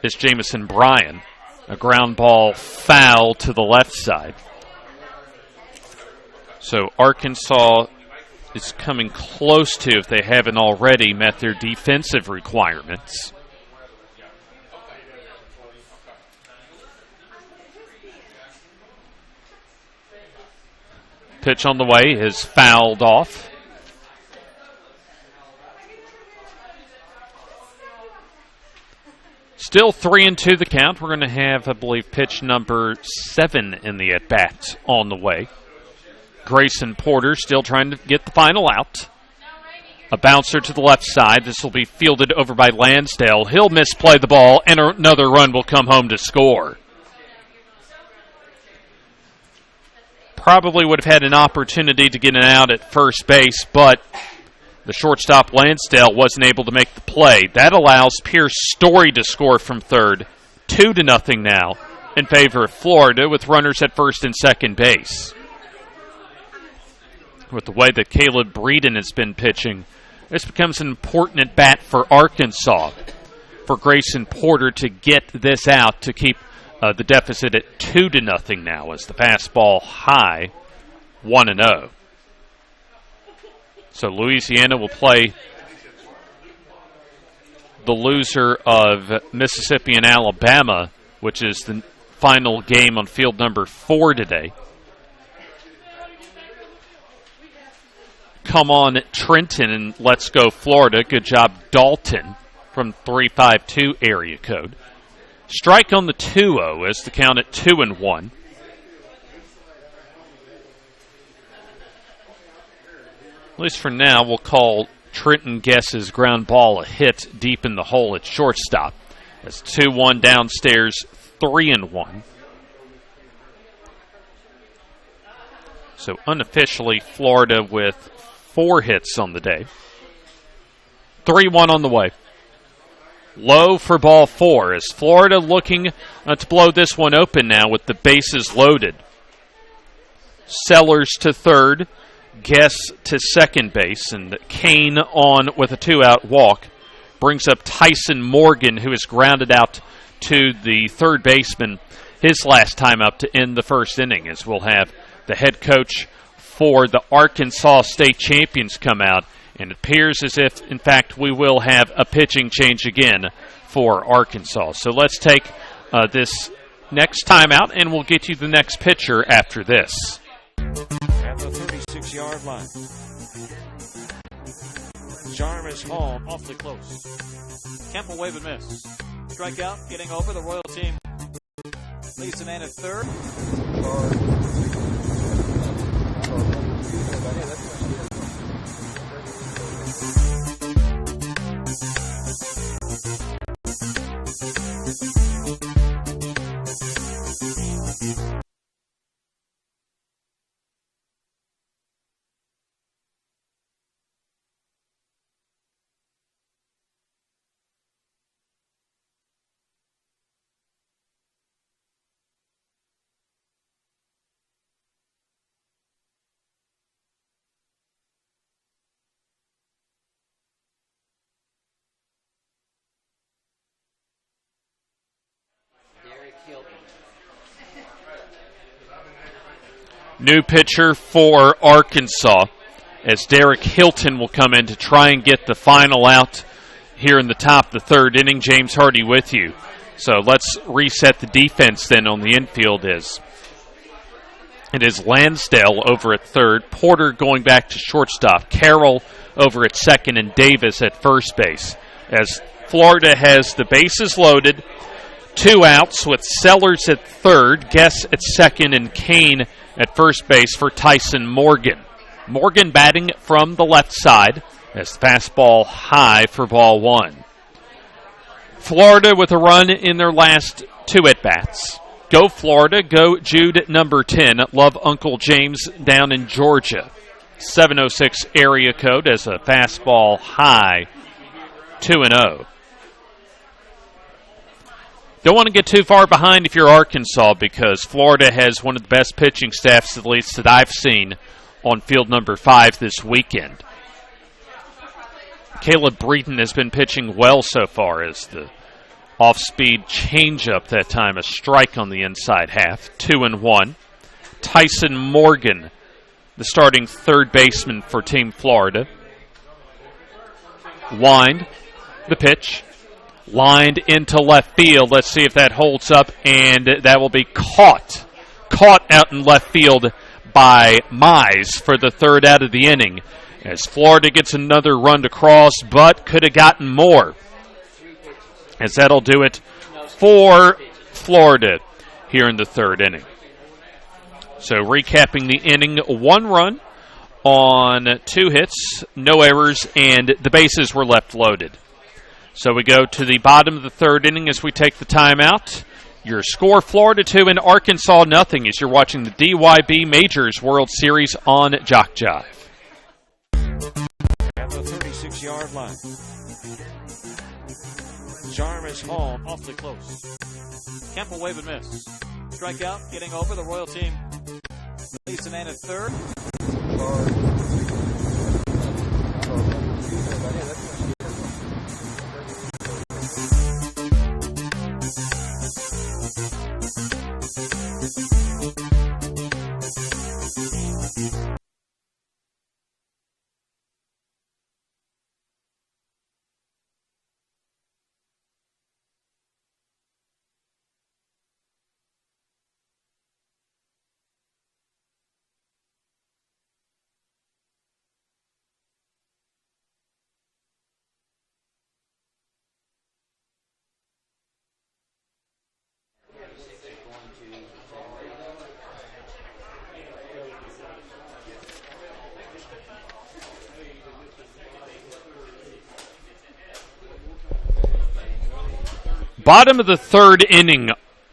is Jamison Bryan. A ground ball foul to the left side. So Arkansas is coming close to, if they haven't already, met their defensive requirements. Pitch on the way is fouled off. Still 3-2 the count. We're going to have, I believe, pitch number 7 in the at-bat on the way. Grayson Porter still trying to get the final out. A bouncer to the left side. This will be fielded over by Lansdale. He'll misplay the ball, and another run will come home to score. Probably would have had an opportunity to get an out at first base, but the shortstop Lansdale wasn't able to make the play. That allows Pierce Story to score from third. 2-0 now in favor of Florida with runners at first and second base. With the way that Caleb Breeden has been pitching, This becomes an important at-bat for Arkansas, for Grayson Porter to get this out to keep the deficit at 2-0 now as the fastball high, 1-0. So Louisiana will play the loser of Mississippi and Alabama, which is the final game on field number 4 today. Come on, Trenton, and let's go, Florida. Good job, Dalton, from 352 area code. Strike on the 2-0 as the count at 2-1. At least for now, we'll call Trenton Guess's ground ball a hit deep in the hole at shortstop. That's 2-1 downstairs, 3-1. So unofficially, Florida with 4 hits on the day. 3-1 on the way. Low for ball 4 as Florida looking to blow this one open now with the bases loaded. Sellers to third, Guess to second base, and Kane on with a 2-out walk. Brings up Tyson Morgan, who is grounded out to the third baseman his last time up to end the first inning, as we'll have the head coach for the Arkansas State champions come out. And it appears as if, in fact, we will have a pitching change again for Arkansas. So let's take this next timeout, and we'll get you the next pitcher after this. At the 36-yard line. Jarvis Hall Awfully close. Campbell wave and miss. Strikeout, getting over. The Royal team leads the man at third. New pitcher for Arkansas, as Derek Hilton will come in to try and get the final out here in the top of the third inning. James Hardy with you. So let's reset the defense then on the infield. It is Lansdale over at third, Porter going back to shortstop, Carroll over at second, and Davis at first base. As Florida has the bases loaded, 2 outs with Sellers at third, Guess at second, and Kane at first base for Tyson Morgan. Morgan batting from the left side as fastball high for ball 1. Florida with a run in their last 2 at-bats. Go Florida, go Jude at number 10. Love Uncle James down in Georgia. 706 area code as a fastball high, 2-0. Don't want to get too far behind if you're Arkansas, because Florida has one of the best pitching staffs, at least that I've seen, on field number 5 this weekend. Caleb Breeden has been pitching well so far as the off-speed changeup that time, a strike on the inside half, 2-1. Tyson Morgan, the starting third baseman for Team Florida. Wind, the pitch. Lined into left field. Let's see if that holds up, and that will be caught. Caught out in left field by Mize for the third out of the inning. As Florida gets another run to cross, but could have gotten more. As that'll do it for Florida here in the third inning. So recapping the inning, 1 run on 2 hits, no errors, and the bases were left loaded. So we go to the bottom of the third inning as we take the timeout. Your score, Florida 2 and Arkansas nothing, as you're watching the DYB Majors World Series on JockJive. at the 36-yard line. Jarvis Hall Awfully close. Campbell wave and miss. Strikeout, getting over. The Royal team leads the man at third. Bottom of the third inning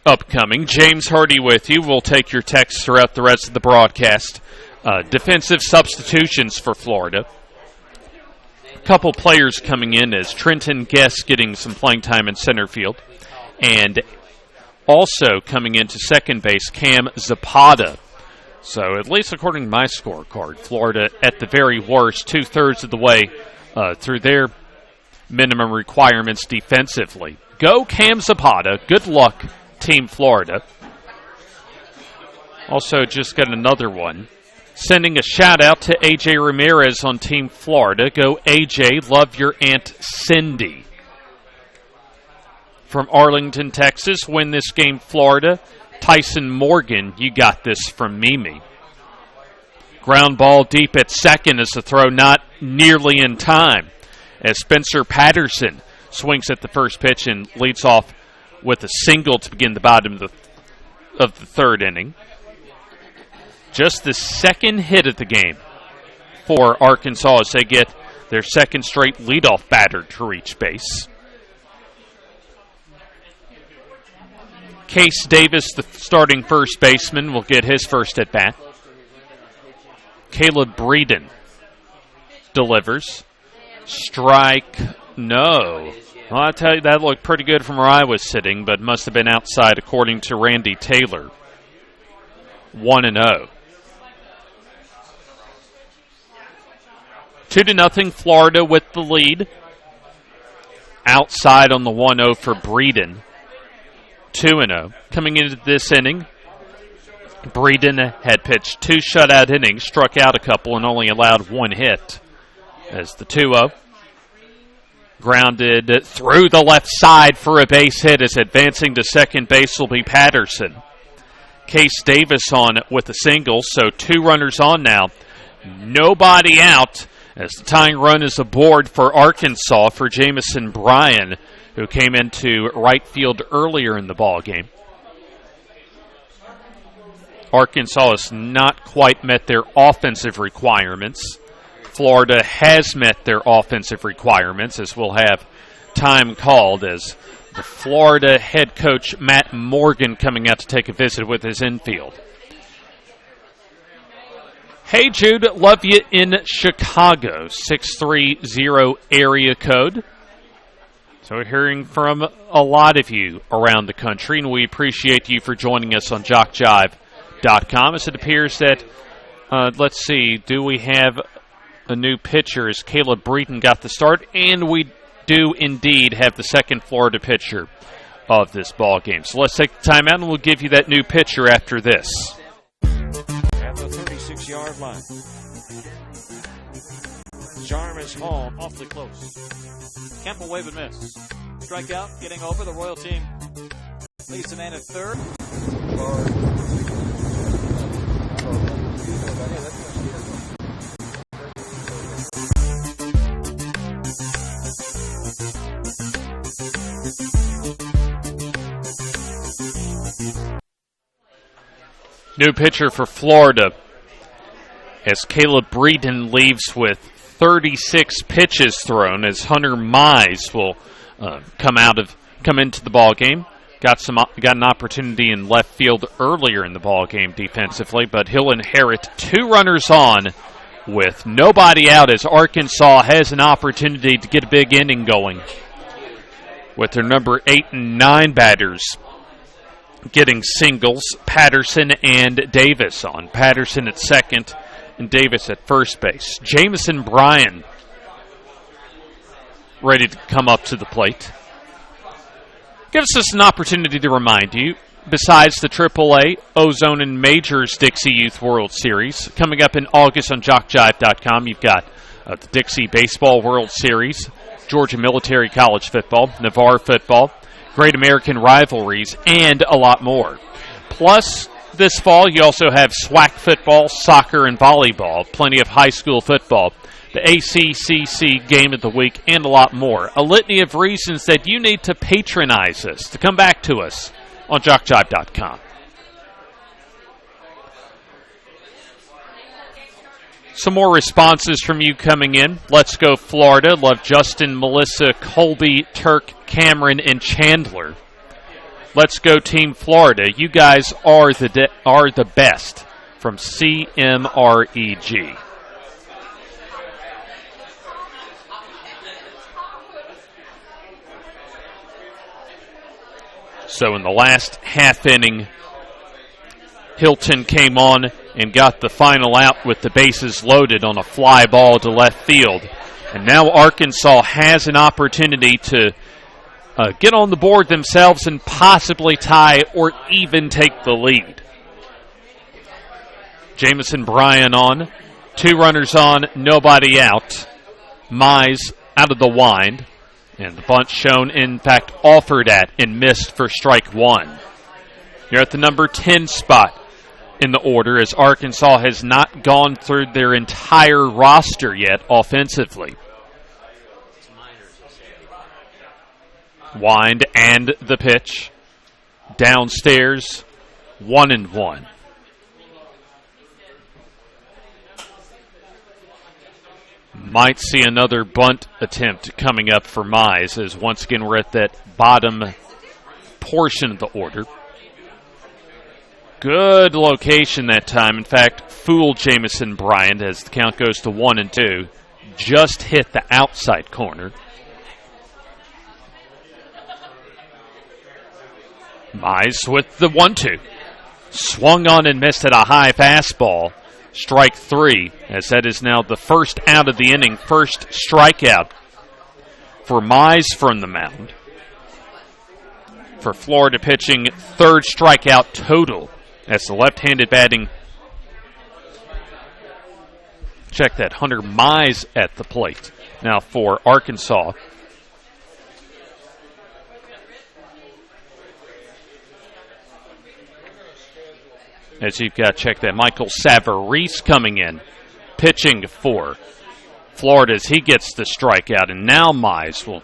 upcoming. James Hardy with you. We'll take your texts throughout the rest of the broadcast. Defensive substitutions for Florida. A couple players coming in as Trenton Guest getting some playing time in center field. And also coming into second base, Cam Zapata. So at least according to my scorecard, Florida at the very worst, 2/3 of the way through their minimum requirements defensively. Go Cam Zapata. Good luck, Team Florida. Also just got another one. Sending a shout-out to A.J. Ramirez on Team Florida. Go A.J. Love your Aunt Cindy. From Arlington, Texas. Win this game, Florida. Tyson Morgan, you got this from Mimi. Ground ball deep at second as the throw not nearly in time. As Spencer Patterson swings at the first pitch and leads off with a single to begin the bottom of the third inning. Just the second hit of the game for Arkansas as they get their second straight leadoff batter to reach base. Case Davis, the starting first baseman, will get his first at bat. Caleb Breeden delivers. Strike, no. Well, I tell you, that looked pretty good from where I was sitting, but must have been outside according to Randy Taylor. 1-0. 2-0 Florida with the lead. Outside on the 1-0 for Breeden. 2-0. Coming into this inning, Breeden had pitched 2 shutout innings, struck out a couple, and only allowed 1 hit. As the 2-0 grounded through the left side for a base hit, as advancing to second base will be Patterson. Case Davis on with a single, so 2 runners on now. Nobody out, as the tying run is aboard for Arkansas for Jamison Bryan, who came into right field earlier in the ball game. Arkansas has not quite met their offensive requirements. Florida has met their offensive requirements, as we'll have time called as the Florida head coach Matt Morgan coming out to take a visit with his infield. Hey Jude, love you in Chicago, 630 area code. So we're hearing from a lot of you around the country, and we appreciate you for joining us on JockJive.com. As it appears that, let's see, do we have a new pitcher as Caleb Breeden got the start? And we do indeed have the second Florida pitcher of this ball game. So let's take the time out, and we'll give you that new pitcher after this. At the 36-yard line. Jarvis Hall Awfully close. Campbell wave and miss. Strikeout, getting over. The Royal team leads the man at third. New pitcher for Florida as Caleb Breeden leaves with 36 pitches thrown, as Hunter Mize will come into the ball game. Got an opportunity in left field earlier in the ball game defensively, but he'll inherit 2 runners on with nobody out, as Arkansas has an opportunity to get a big inning going with their number 8 and 9 batters getting singles. Patterson and Davis on. Patterson at second and Davis at first base. Jamison Bryan ready to come up to the plate. Gives us an opportunity to remind you, besides the AAA, Ozone and Majors Dixie Youth World Series, coming up in August on JockJive.com, you've got the Dixie Baseball World Series, Georgia Military College Football, Navarre Football, Great American Rivalries, and a lot more. Plus, this fall, you also have SWAC football, soccer, and volleyball, plenty of high school football, the ACCC Game of the Week, and a lot more. A litany of reasons that you need to patronize us, to come back to us on JockJive.com. Some more responses from you coming in. Let's go Florida. Love Justin, Melissa, Colby, Turk, Cameron, and Chandler. Let's go Team Florida. You guys are the best from CMREG. So in the last half inning, Hilton came on and got the final out with the bases loaded on a fly ball to left field. And now Arkansas has an opportunity to get on the board themselves and possibly tie or even take the lead. Jamison Bryan on. 2 runners on, nobody out. Mize out of the wind. And the bunt shown, in fact, offered at and missed for strike 1. You're at the number 10 spot in the order as Arkansas has not gone through their entire roster yet offensively. Wind and the pitch. Downstairs, 1-1. Might see another bunt attempt coming up for Mize, as once again we're at that bottom portion of the order. Good location that time. In fact, fooled Jamison Bryant as the count goes to 1-2. Just hit the outside corner. Mize with the 1-2. Swung on and missed at a high fastball. Strike 3, as that is now the first out of the inning, first strikeout for Mize from the mound. For Florida pitching, 3rd strikeout total as the left-handed batting. Check that, Hunter Mize at the plate. Now for Arkansas. As you've got, check that, Michael Savarese coming in, pitching for Florida as he gets the strikeout. And now Mize will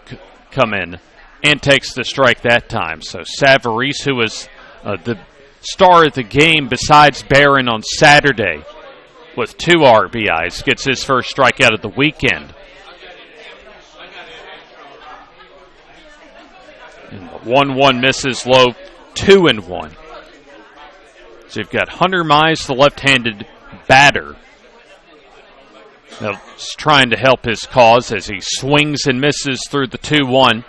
come in and takes the strike that time. So Savarese, who was the star of the game besides Barron on Saturday with 2 RBIs, gets his first strikeout of the weekend. And the 1-1 misses low, 2-1. So you've got Hunter Mize, the left-handed batter. Now, he's trying to help his cause as he swings and misses through the 2-1,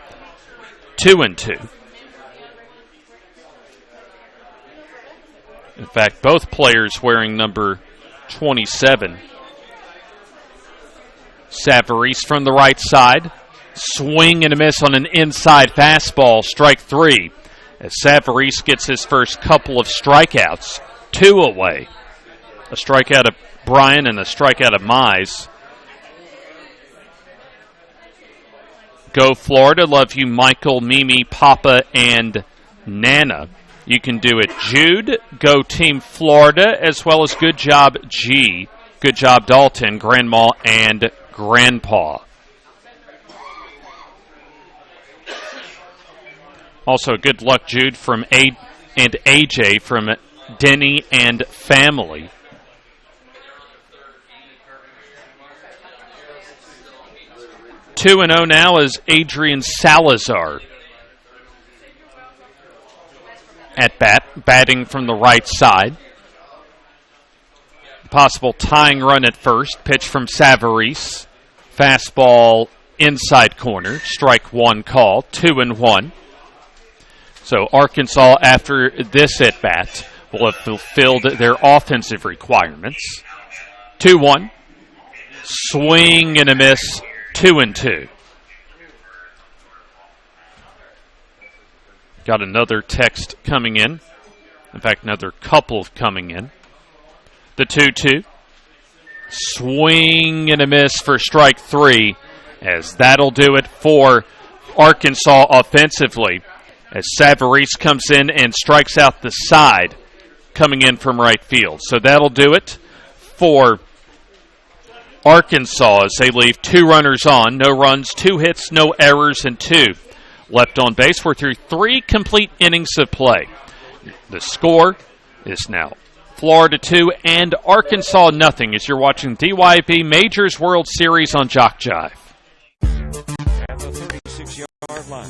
2-2. In fact, both players wearing number 27. Savarese from the right side. Swing and a miss on an inside fastball, strike 3. As Savarese gets his first couple of strikeouts, 2 away. A strikeout of Bryan and a strikeout of Mize. Go Florida. Love you, Michael, Mimi, Papa, and Nana. You can do it, Jude. Go Team Florida, as well as Good Job G. Good Job Dalton, Grandma, and Grandpa. Also, good luck, Jude, from and AJ from Denny and family. Two 2-0 now is Adrian Salazar at bat, batting from the right side. Possible tying run at first. Pitch from Savarese. Fastball inside corner. Strike 1 call. 2-1. So Arkansas, after this at-bat, will have fulfilled their offensive requirements. 2-1. Swing and a miss. 2-2. Got another text coming in. In fact, another couple coming in. The 2-2. Swing and a miss for strike 3, as that'll do it for Arkansas offensively. As Savarese comes in and strikes out the side, coming in from right field. So that'll do it for Arkansas as they leave 2 runners on, no runs, 2 hits, no errors, and 2 left on base. We're through 3 complete innings of play. The score is now Florida 2 and Arkansas nothing as you're watching DYB Majors World Series on JockJive. At the 36-yard line.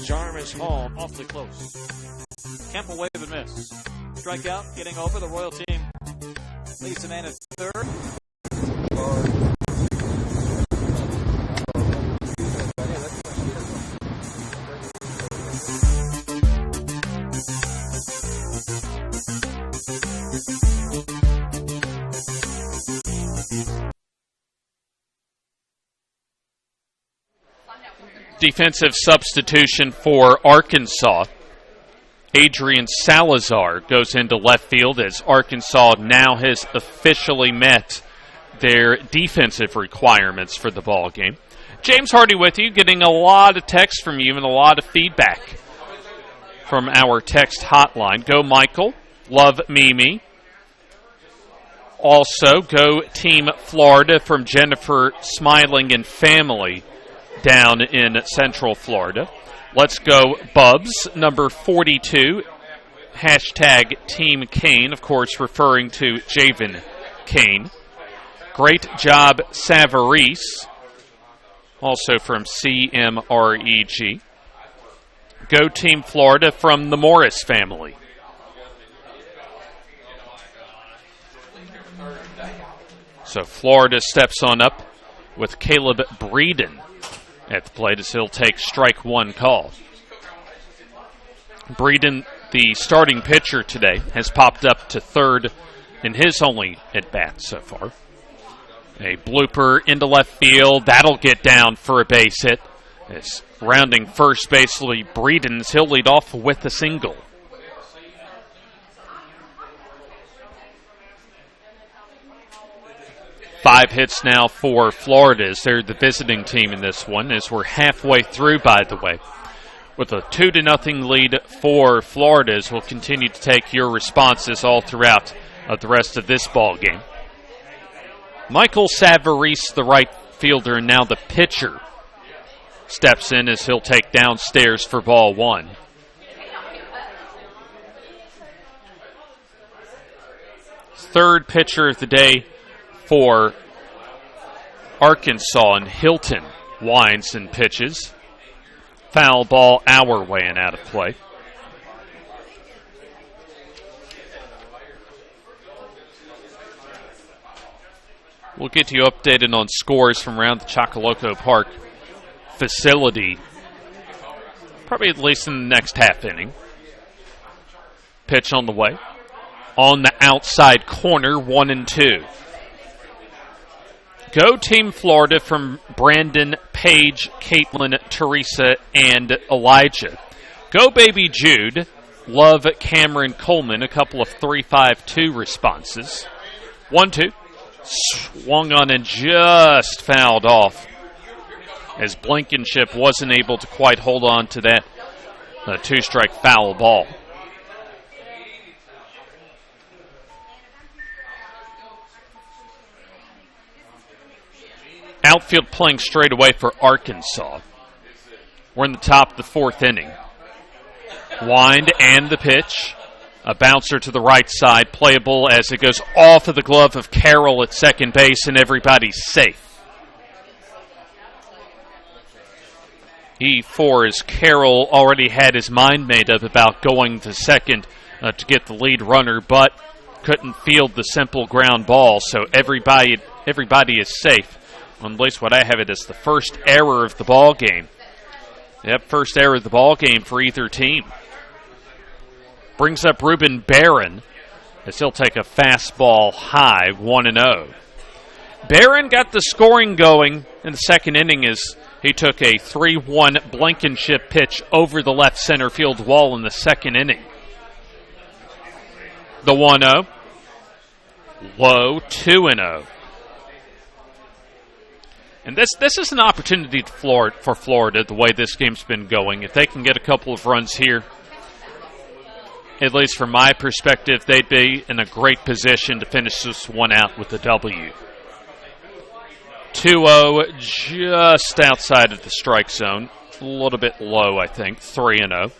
Jarvis Hall Awfully close. Campbell wave and miss. Strikeout, getting over. The Royal team leads the man at third. Defensive substitution for Arkansas. Adrian Salazar goes into left field as Arkansas now has officially met their defensive requirements for the ball game. James Hardy with you, getting a lot of text from you and a lot of feedback from our text hotline. Go Michael, love Mimi. Also, go Team Florida from Jennifer Smiling and family down in Central Florida. Let's go Bubs, number 42, hashtag Team Kane, of course referring to Javen Kane. Great job, Savarese, also from CMREG. Go Team Florida from the Morris family. So Florida steps on up with Caleb Breeden at the plate as he'll take strike one call. Breeden, the starting pitcher today, has popped up to third in his only at-bat so far. A blooper into left field. That'll get down for a base hit. As rounding first base, Breeden, he'll lead off with a single. Five hits now for Florida as they're the visiting team in this one, as we're halfway through, by the way. With a 2-0 lead for Florida, as we'll continue to take your responses all throughout the rest of this ball game. Michael Savarese, the right fielder, and now the pitcher, steps in as he'll take downstairs for ball one. Third pitcher of the day for Arkansas, and Hilton winds and pitches. Foul ball our way and out of play. We'll get you updated on scores from around the Chocoloco Park facility, probably at least in the next half inning. Pitch on the way. On the outside corner, 1-2. Go Team Florida from Brandon, Paige, Caitlin, Teresa, and Elijah. Go Baby Jude, love Cameron Coleman, a couple of 3-5-2 responses. 1-2. Swung on and just fouled off as Blankenship wasn't able to quite hold on to that two-strike foul ball. Outfield playing straight away for Arkansas. We're in the top of the fourth inning. Wind and the pitch. A bouncer to the right side, playable as it goes off of the glove of Carroll at second base, and everybody's safe. E4 as Carroll already had his mind made up about going to second to get the lead runner, but couldn't field the simple ground ball, so everybody is safe. At least what I have it as the first error of the ball game. Yep, first error of the ball game for either team. Brings up Ruben Barron as he'll take a fastball high, 1-0. Barron got the scoring going in the second inning as he took a 3-1 Blankenship pitch over the left center field wall in the second inning. The 1-0. Low, 2-0. And this is an opportunity for Florida, the way this game's been going. If they can get a couple of runs here, at least from my perspective, they'd be in a great position to finish this one out with a W. 2-0, just outside of the strike zone. A little bit low, I think. 3-0.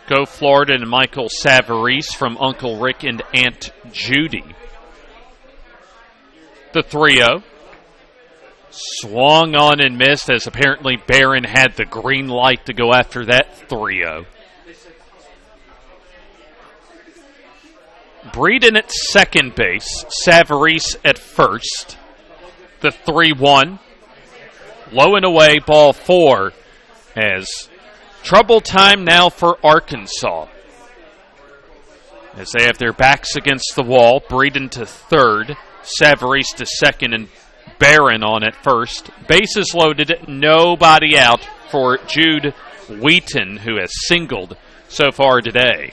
Go Florida and Michael Savarese from Uncle Rick and Aunt Judy. The 3-0. Swung on and missed as apparently Barron had the green light to go after that 3-0. Breeden at second base. Savarese at first. The 3-1. Low and away, ball 4. As trouble time now for Arkansas. As they have their backs against the wall. Breeden to third. Savarese to second and Barron on at first. Bases loaded, nobody out for Jude Wheaton, who has singled so far today.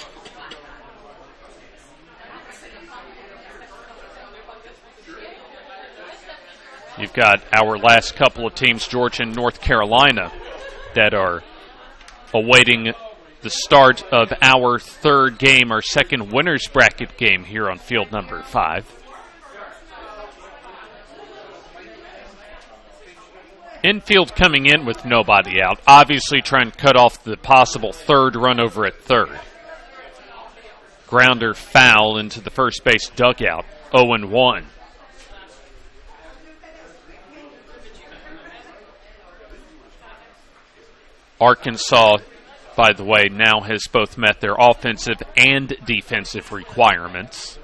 You've got our last couple of teams, Georgia and North Carolina, that are awaiting the start of our third game, our second winner's bracket game here on field number 5. Infield coming in with nobody out, obviously trying to cut off the possible third run over at third. Grounder foul into the first base dugout, 0-1. Arkansas, by the way, now has both met their offensive and defensive requirements.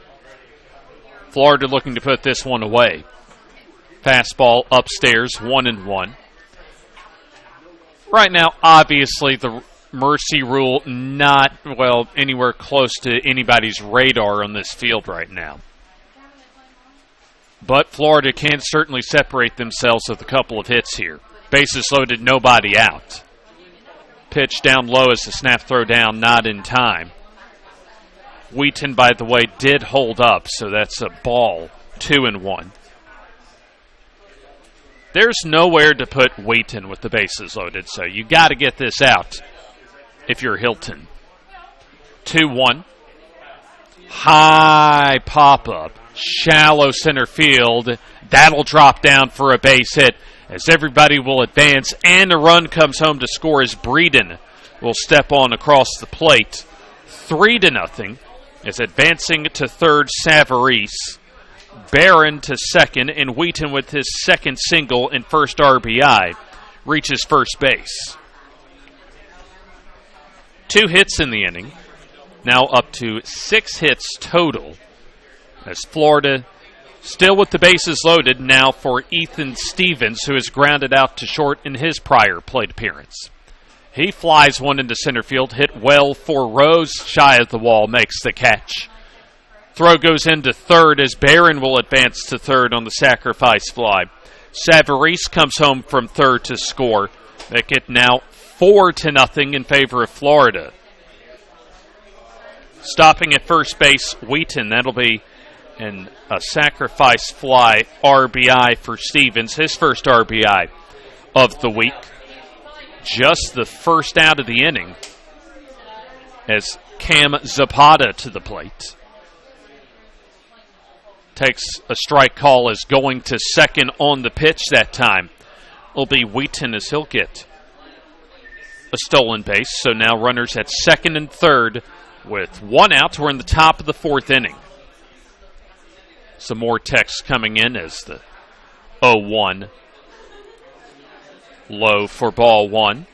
Florida looking to put this one away. Fastball upstairs, 1-1. Right now, obviously, the mercy rule not, well, anywhere close to anybody's radar on this field right now. But Florida can certainly separate themselves with a couple of hits here. Bases loaded, nobody out. Pitch down low as the snap throw down, not in time. Wheaton, by the way, did hold up, so that's a ball, 2-1. There's nowhere to put Wheaton with the bases loaded, so you got to get this out if you're Hilton. 2-1. High pop-up, shallow center field. That'll drop down for a base hit as everybody will advance, and a run comes home to score as Breeden will step on across the plate. 3-0 is advancing to third Savarese. Barron to second, and Wheaton with his second single and first RBI reaches first base. 2 hits in the inning, now up to 6 hits total, as Florida still with the bases loaded now for Ethan Stevens, who is grounded out to short in his prior plate appearance. He flies one into center field, hit well for Rose, shy of the wall, makes the catch. Throw goes into third as Barron will advance to third on the sacrifice fly. Savarese comes home from third to score. Make it now 4-0 in favor of Florida. Stopping at first base, Wheaton. That'll be a sacrifice fly RBI for Stevens, his first RBI of the week. Just the first out of the inning as Cam Zapata to the plate. Takes a strike call as going to second on the pitch that time. Will be Wheaton as he'll get a stolen base. So now runners at second and third with 1 out. We're in the top of the 4th inning. Some more text coming in as the 0-1 low for ball 1.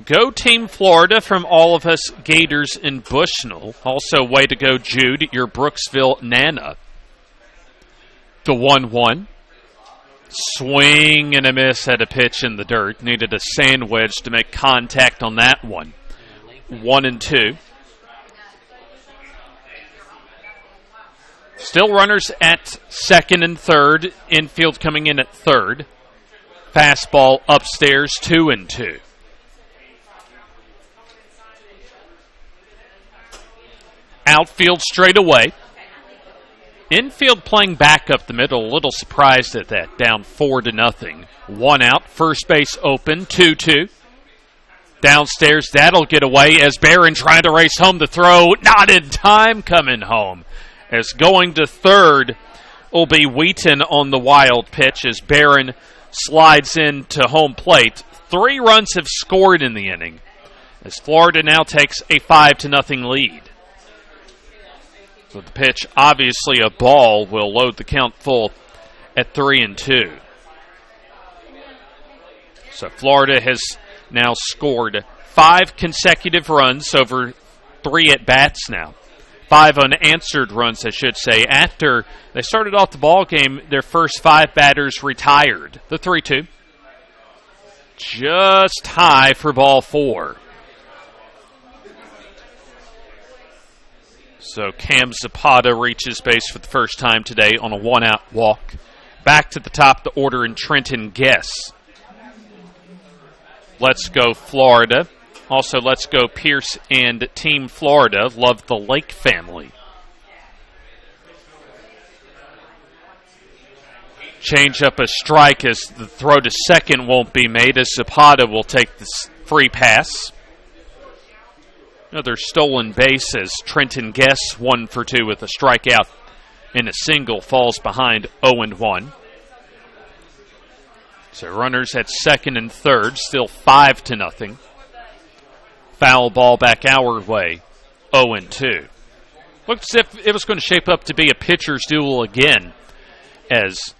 Go Team Florida from all of us Gators in Bushnell. Also, way to go, Jude, your Brooksville Nana. The 1-1. Swing and a miss at a pitch in the dirt. Needed a sand wedge to make contact on that one. 1-2. Still runners at second and third. Infield coming in at third. Fastball upstairs, 2-2. Outfield straight away. Infield playing back up the middle. A little surprised at that. Down 4-0. 1 out. First base open. 2-2. Downstairs. That'll get away as Barron trying to race home the throw. Not in time coming home. As going to third will be Wheaton on the wild pitch as Barron slides into home plate. 3 runs have scored in the inning, as Florida now takes a 5-0 lead. So the pitch, obviously a ball, will load the count full at 3-2. So Florida has now scored 5 consecutive runs over 3 at-bats now. 5 unanswered runs, I should say. After they started off the ball game, their first 5 batters retired. The 3-2. Just high for ball 4. So Cam Zapata reaches base for the first time today on a 1-out walk. Back to the top of the order in Trenton Guess. Let's go Florida. Also, let's go Pierce and Team Florida. Love the Lake family. Change up a strike as the throw to second won't be made, as Zapata will take this free pass. Another stolen base as Trenton Guess 1 for 2 with a strikeout and a single, falls behind 0-1. So runners at second and third, still 5-0. Foul ball back our way, 0-2. Looks as if it was going to shape up to be a pitcher's duel again, as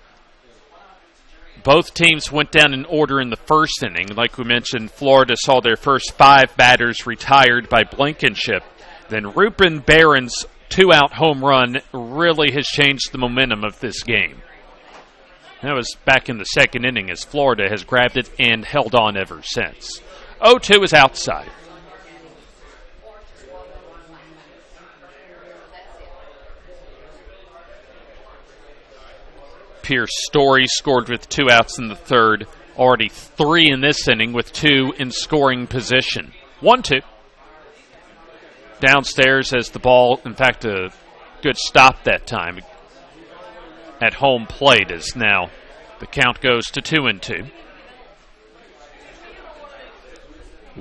both teams went down in order in the first inning. Like we mentioned, Florida saw their first 5 batters retired by Blankenship. Then Ruben Barron's 2-out home run really has changed the momentum of this game. That was back in the second inning, as Florida has grabbed it and held on ever since. 0-2 is outside. Pierce Story scored with 2 outs in the third. Already 3 in this inning with 2 in scoring position. 1-2. Downstairs as the ball, in fact, a good stop that time at home plate, as now the count goes to 2-2.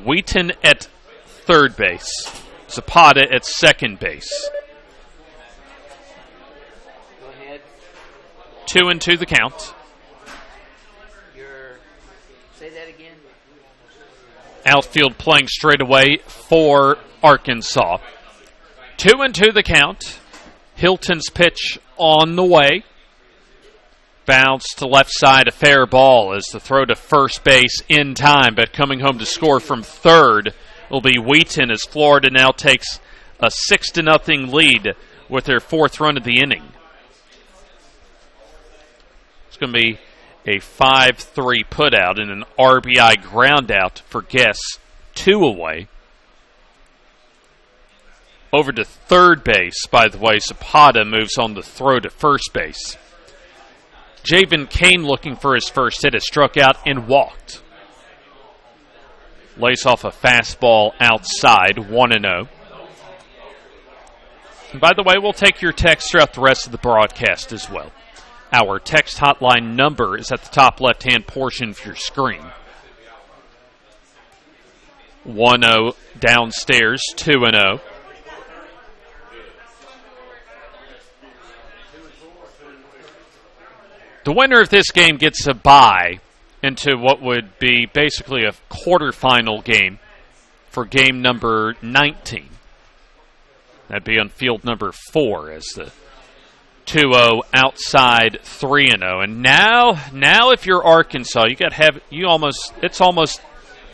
Wheaton at third base. Zapata at second base. 2-2 the count. Say that again. Outfield playing straight away for Arkansas. 2-2 the count. Hilton's pitch on the way. Bounce to left side, a fair ball as the throw to first base in time, but coming home to score from third will be Wheaton, as Florida now takes a 6-0 lead with their 4th run of the inning. Going to be a 5-3 putout and an RBI ground out for Guess, 2 away. Over to third base, by the way, Zapata moves on the throw to first base. Javen Kane, looking for his first hit, has struck out and walked. Lays off a fastball outside, 1-0. And by the way, we'll take your text throughout the rest of the broadcast as well. Our text hotline number is at the top left-hand portion of your screen. 1-0 downstairs, 2-0. The winner of this game gets a bye into what would be basically a quarterfinal game for game number 19. That'd be on field number 4 as the 2-0 outside 3-0. And now if you're Arkansas, it's almost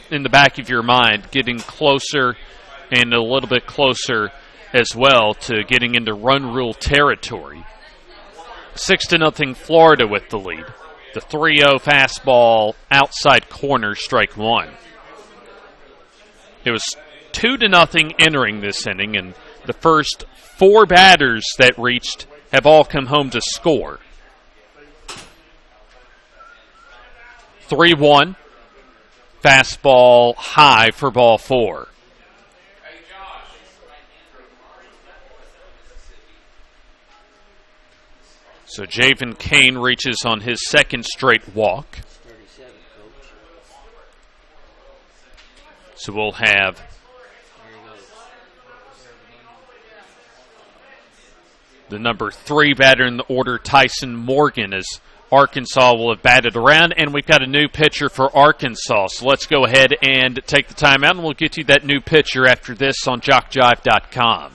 in the back of your mind, getting closer and a little bit closer as well to getting into run rule territory. 6-0 Florida with the lead. The 3-0 fastball outside corner, strike 1. It was 2-0 entering this inning, and the first 4 batters that reached have all come home to score. 3-1. Fastball high for ball 4. So Javen Kane reaches on his second straight walk. So we'll have the number 3 batter in the order, Tyson Morgan, as Arkansas will have batted around, and we've got a new pitcher for Arkansas. So let's go ahead and take the timeout, and we'll get you that new pitcher after this on JockJive.com.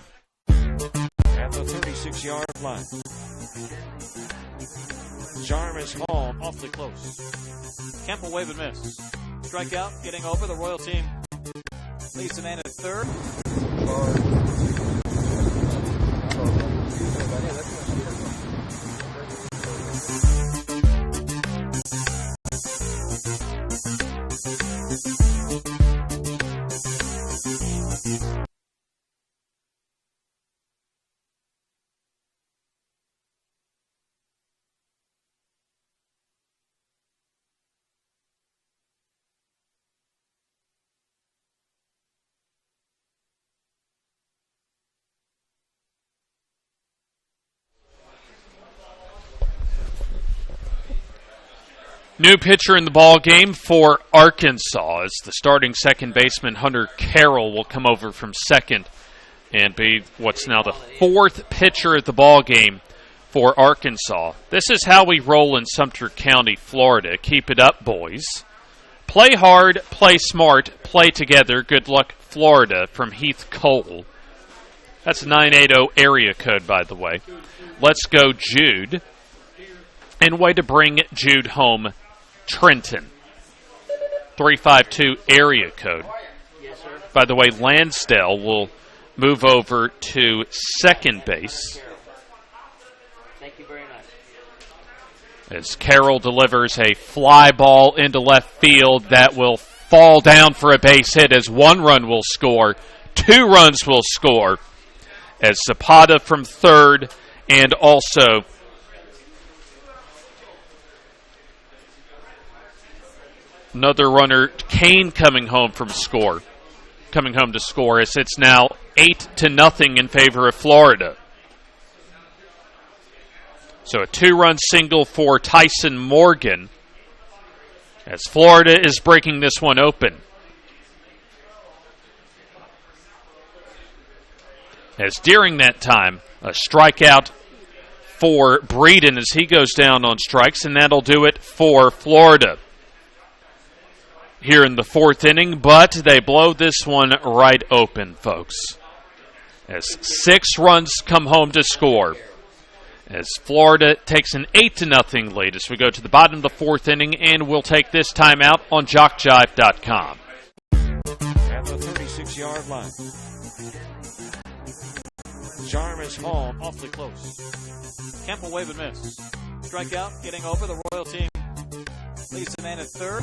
At the 36-yard line. Jarvis Hall Awfully close. Campbell wave and miss. Strikeout, getting over. The Royal team leads the man at third. New pitcher in the ball game for Arkansas as the starting second baseman Hunter Carroll will come over from second and be what's now the fourth pitcher at the ball game for Arkansas. This is how we roll in Sumter County, Florida. Keep it up, boys. Play hard, play smart, play together. Good luck, Florida, from Heath Cole. That's 980 area code, by the way. Let's go, Jude. And way to bring Jude home, Trenton. 352 area code. By the way, Lansdale will move over to second base. Thank you very much. As Carroll delivers a fly ball into left field that will fall down for a base hit as 1 run will score, 2 runs will score. As Zapata from third and also another runner, Kane, coming home to score as it's now 8-0 in favor of Florida. So a 2-run single for Tyson Morgan as Florida is breaking this one open. As during that time, a strikeout for Breeden as he goes down on strikes, and that'll do it for Florida here in the fourth inning, but they blow this one right open, folks, as 6 runs come home to score, as Florida takes an 8-0 lead as we go to the bottom of the fourth inning, and we'll take this time out on JockJive.com. at the 36-yard line. Jarvis Hall Awfully close. Campbell wave and miss. Strikeout, getting over. The Royal team leads the man at third.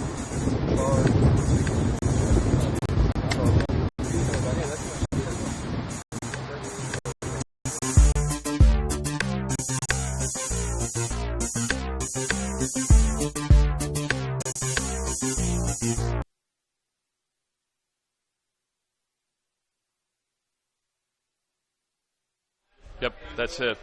Yep, that's it.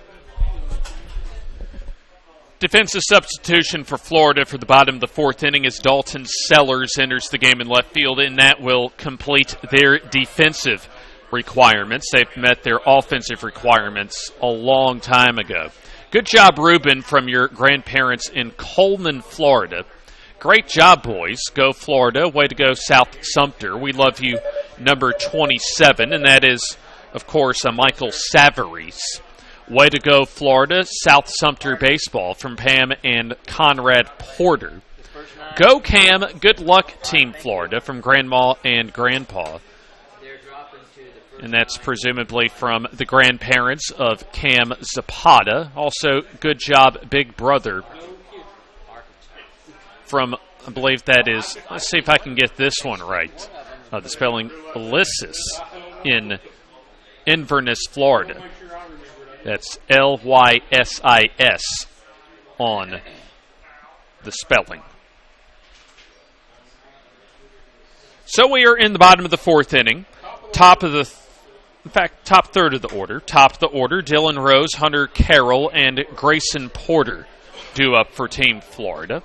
Defensive substitution for Florida for the bottom of the fourth inning as Dalton Sellers enters the game in left field, and that will complete their defensive requirements. They've met their offensive requirements a long time ago. Good job, Ruben, from your grandparents in Coleman, Florida. Great job, boys. Go Florida. Way to go, South Sumter. We love you, number 27, and that is, of course, Michael Savarese. Way to go, Florida. South Sumter baseball from Pam and Conrad Porter. Go, Cam. Good luck, Team Florida, from Grandma and Grandpa. And that's presumably from the grandparents of Cam Zapata. Also, good job, Big Brother, from, I believe that is, let's see if I can get this one right. The spelling, Lysis in Inverness, Florida. That's Lysis on the spelling. So we are in the bottom of the fourth inning. Top third of the order. Top of the order, Dylan Rose, Hunter Carroll, and Grayson Porter due up for Team Florida.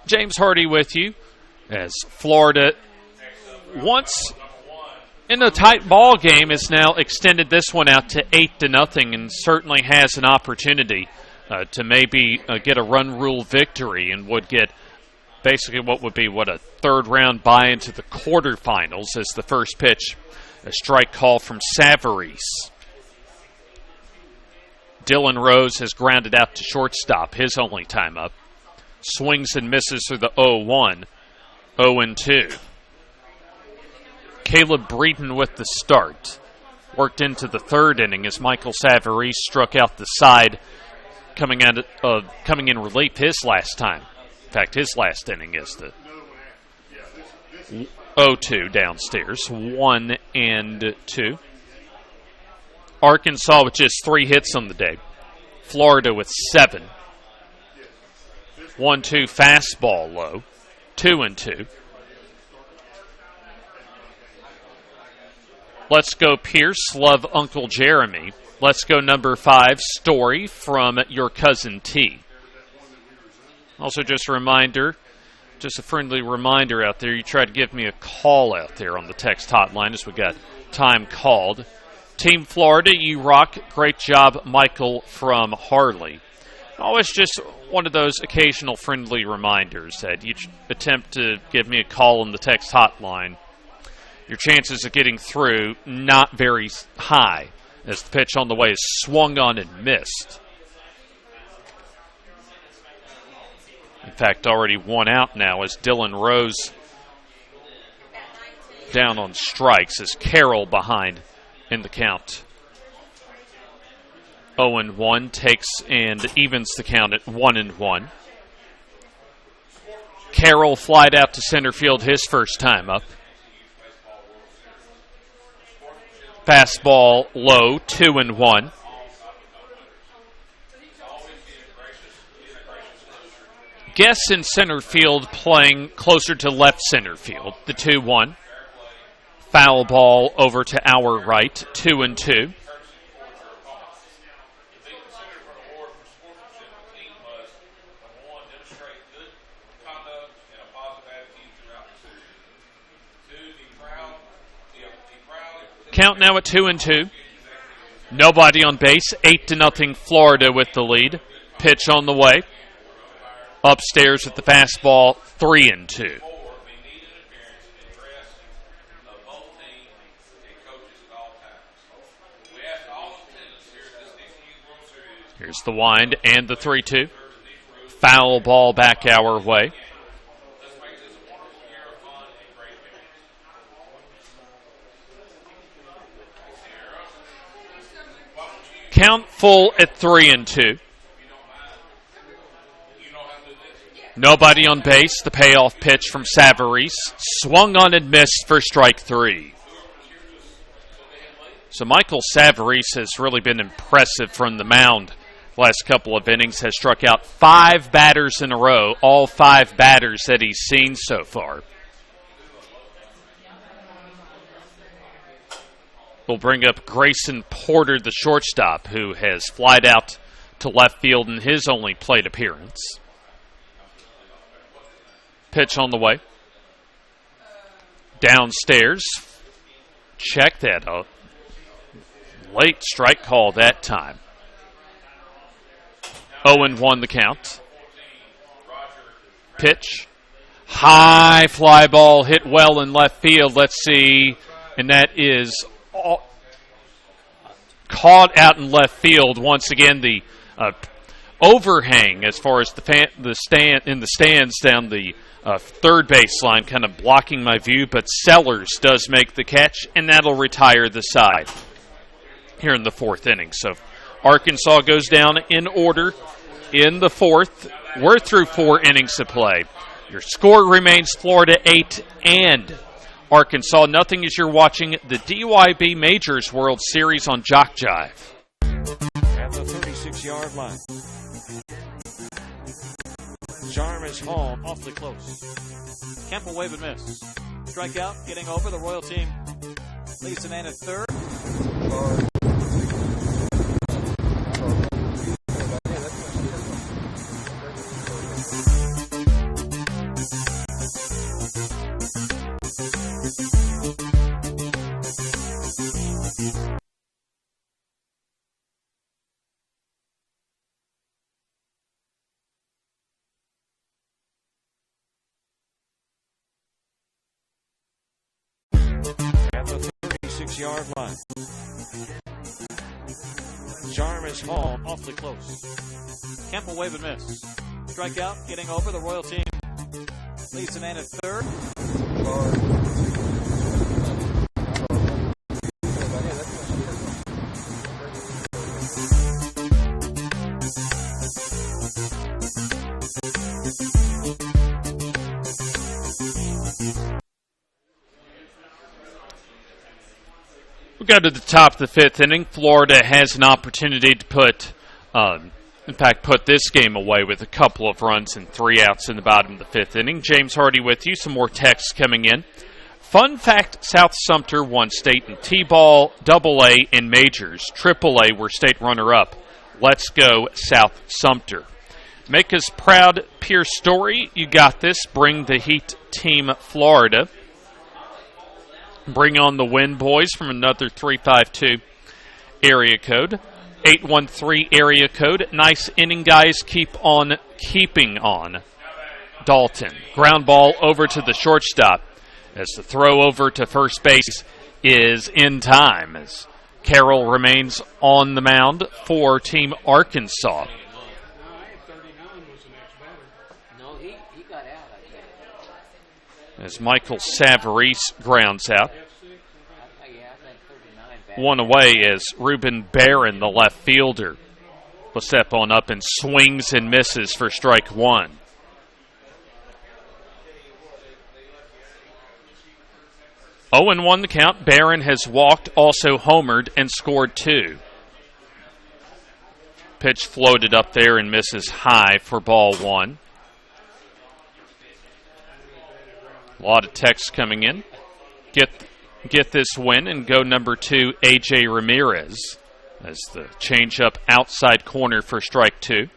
James Hardy with you as Florida once in a tight ball game, has now extended this one out to 8-0 and certainly has an opportunity to maybe get a run rule victory and would get basically what would be a third-round bye into the quarterfinals as the first pitch, a strike call from Savarese. Dylan Rose has grounded out to shortstop, his only time up. Swings and misses through the 0-1, 0-2. Caleb Breeden with the start. Worked into the third inning as Michael Savarese struck out the side, coming in relief his last time. In fact, his last inning is the 0-2 downstairs, 1-2. Arkansas with just 3 hits on the day. Florida with 7. 1-2 fastball low, 2-2. Let's go Pierce, love Uncle Jeremy. Let's go number 5, Story from your cousin T. Also just a reminder, just a friendly reminder out there, you try to give me a call out there on the text hotline as we got time called. Team Florida, you rock. Great job, Michael from Harley. Always just one of those occasional friendly reminders that each attempt to give me a call on the text hotline, your chances of getting through not very high as the pitch on the way is swung on and missed. In fact, already 1 out now as Dylan Rose down on strikes as Carroll behind in the count. 0-1 takes and evens the count at 1-1. Carroll flied out to center field his first time up. Fastball low, 2-1. Guess in center field playing closer to left center field, the 2-1. Foul ball over to our right, 2-2. Count now at 2-2. Nobody on base, 8-0 Florida with the lead. Pitch on the way. Upstairs with the fastball, 3-2. Here's the wind and the 3-2. Foul ball back our way. Count full at 3-2. Nobody on base. The payoff pitch from Savarese. Swung on and missed for strike 3. So Michael Savarese has really been impressive from the mound. Last couple of innings has struck out 5 batters in a row. All 5 batters that he's seen so far. We'll bring up Grayson Porter, the shortstop, who has flied out to left field in his only plate appearance. Pitch on the way. Downstairs. Check that out. Late strike call that time. 0-1 the count. Pitch. High fly ball hit well in left field. Let's see. And that is caught out in left field. Once again, the overhang as far as the stands down the third baseline kind of blocking my view, but Sellers does make the catch, and that'll retire the side here in the 4th inning. So Arkansas goes down in order in the 4th. We're through 4 innings of play. Your score remains Florida 8 and Arkansas nothing as you're watching the DYB Majors World Series on JockJive. At the 36-yard line. Charm is home. Awfully close. Kemp will wave and miss. Strikeout, getting over. The Royal team leads the man at third. 36-yard line. Jarvis Hall. Awfully close. Campbell wave and miss. Strikeout, getting over. The Royal team leads the man at third. We go to the top of the fifth inning. Florida has an opportunity to put this game away with a couple of runs and 3 outs in the bottom of the fifth inning. James Hardy with you. Some more texts coming in. Fun fact, South Sumter won state in T-ball, AA, and majors. AAA were state runner-up. Let's go South Sumter. Make us proud, Pierce Story. You got this. Bring the Heat team, Florida. Bring on the win, boys, from another 352 area code. 813 area code. Nice inning, guys. Keep on keeping on. Dalton. Ground ball over to the shortstop as the throw over to first base is in time as Carroll remains on the mound for Team Arkansas. No, he got out, I think. As Michael Savarese grounds out. Yeah, I think 39 back. One away as Ruben Barron, the left fielder, will step on up and swings and misses for strike one. Oh, and 1 the count. Barron has walked, also homered, and scored 2. Pitch floated up there and misses high for ball 1. A lot of text coming in. Get this win and go number 2, A.J. Ramirez, as the changeup outside corner for strike 2.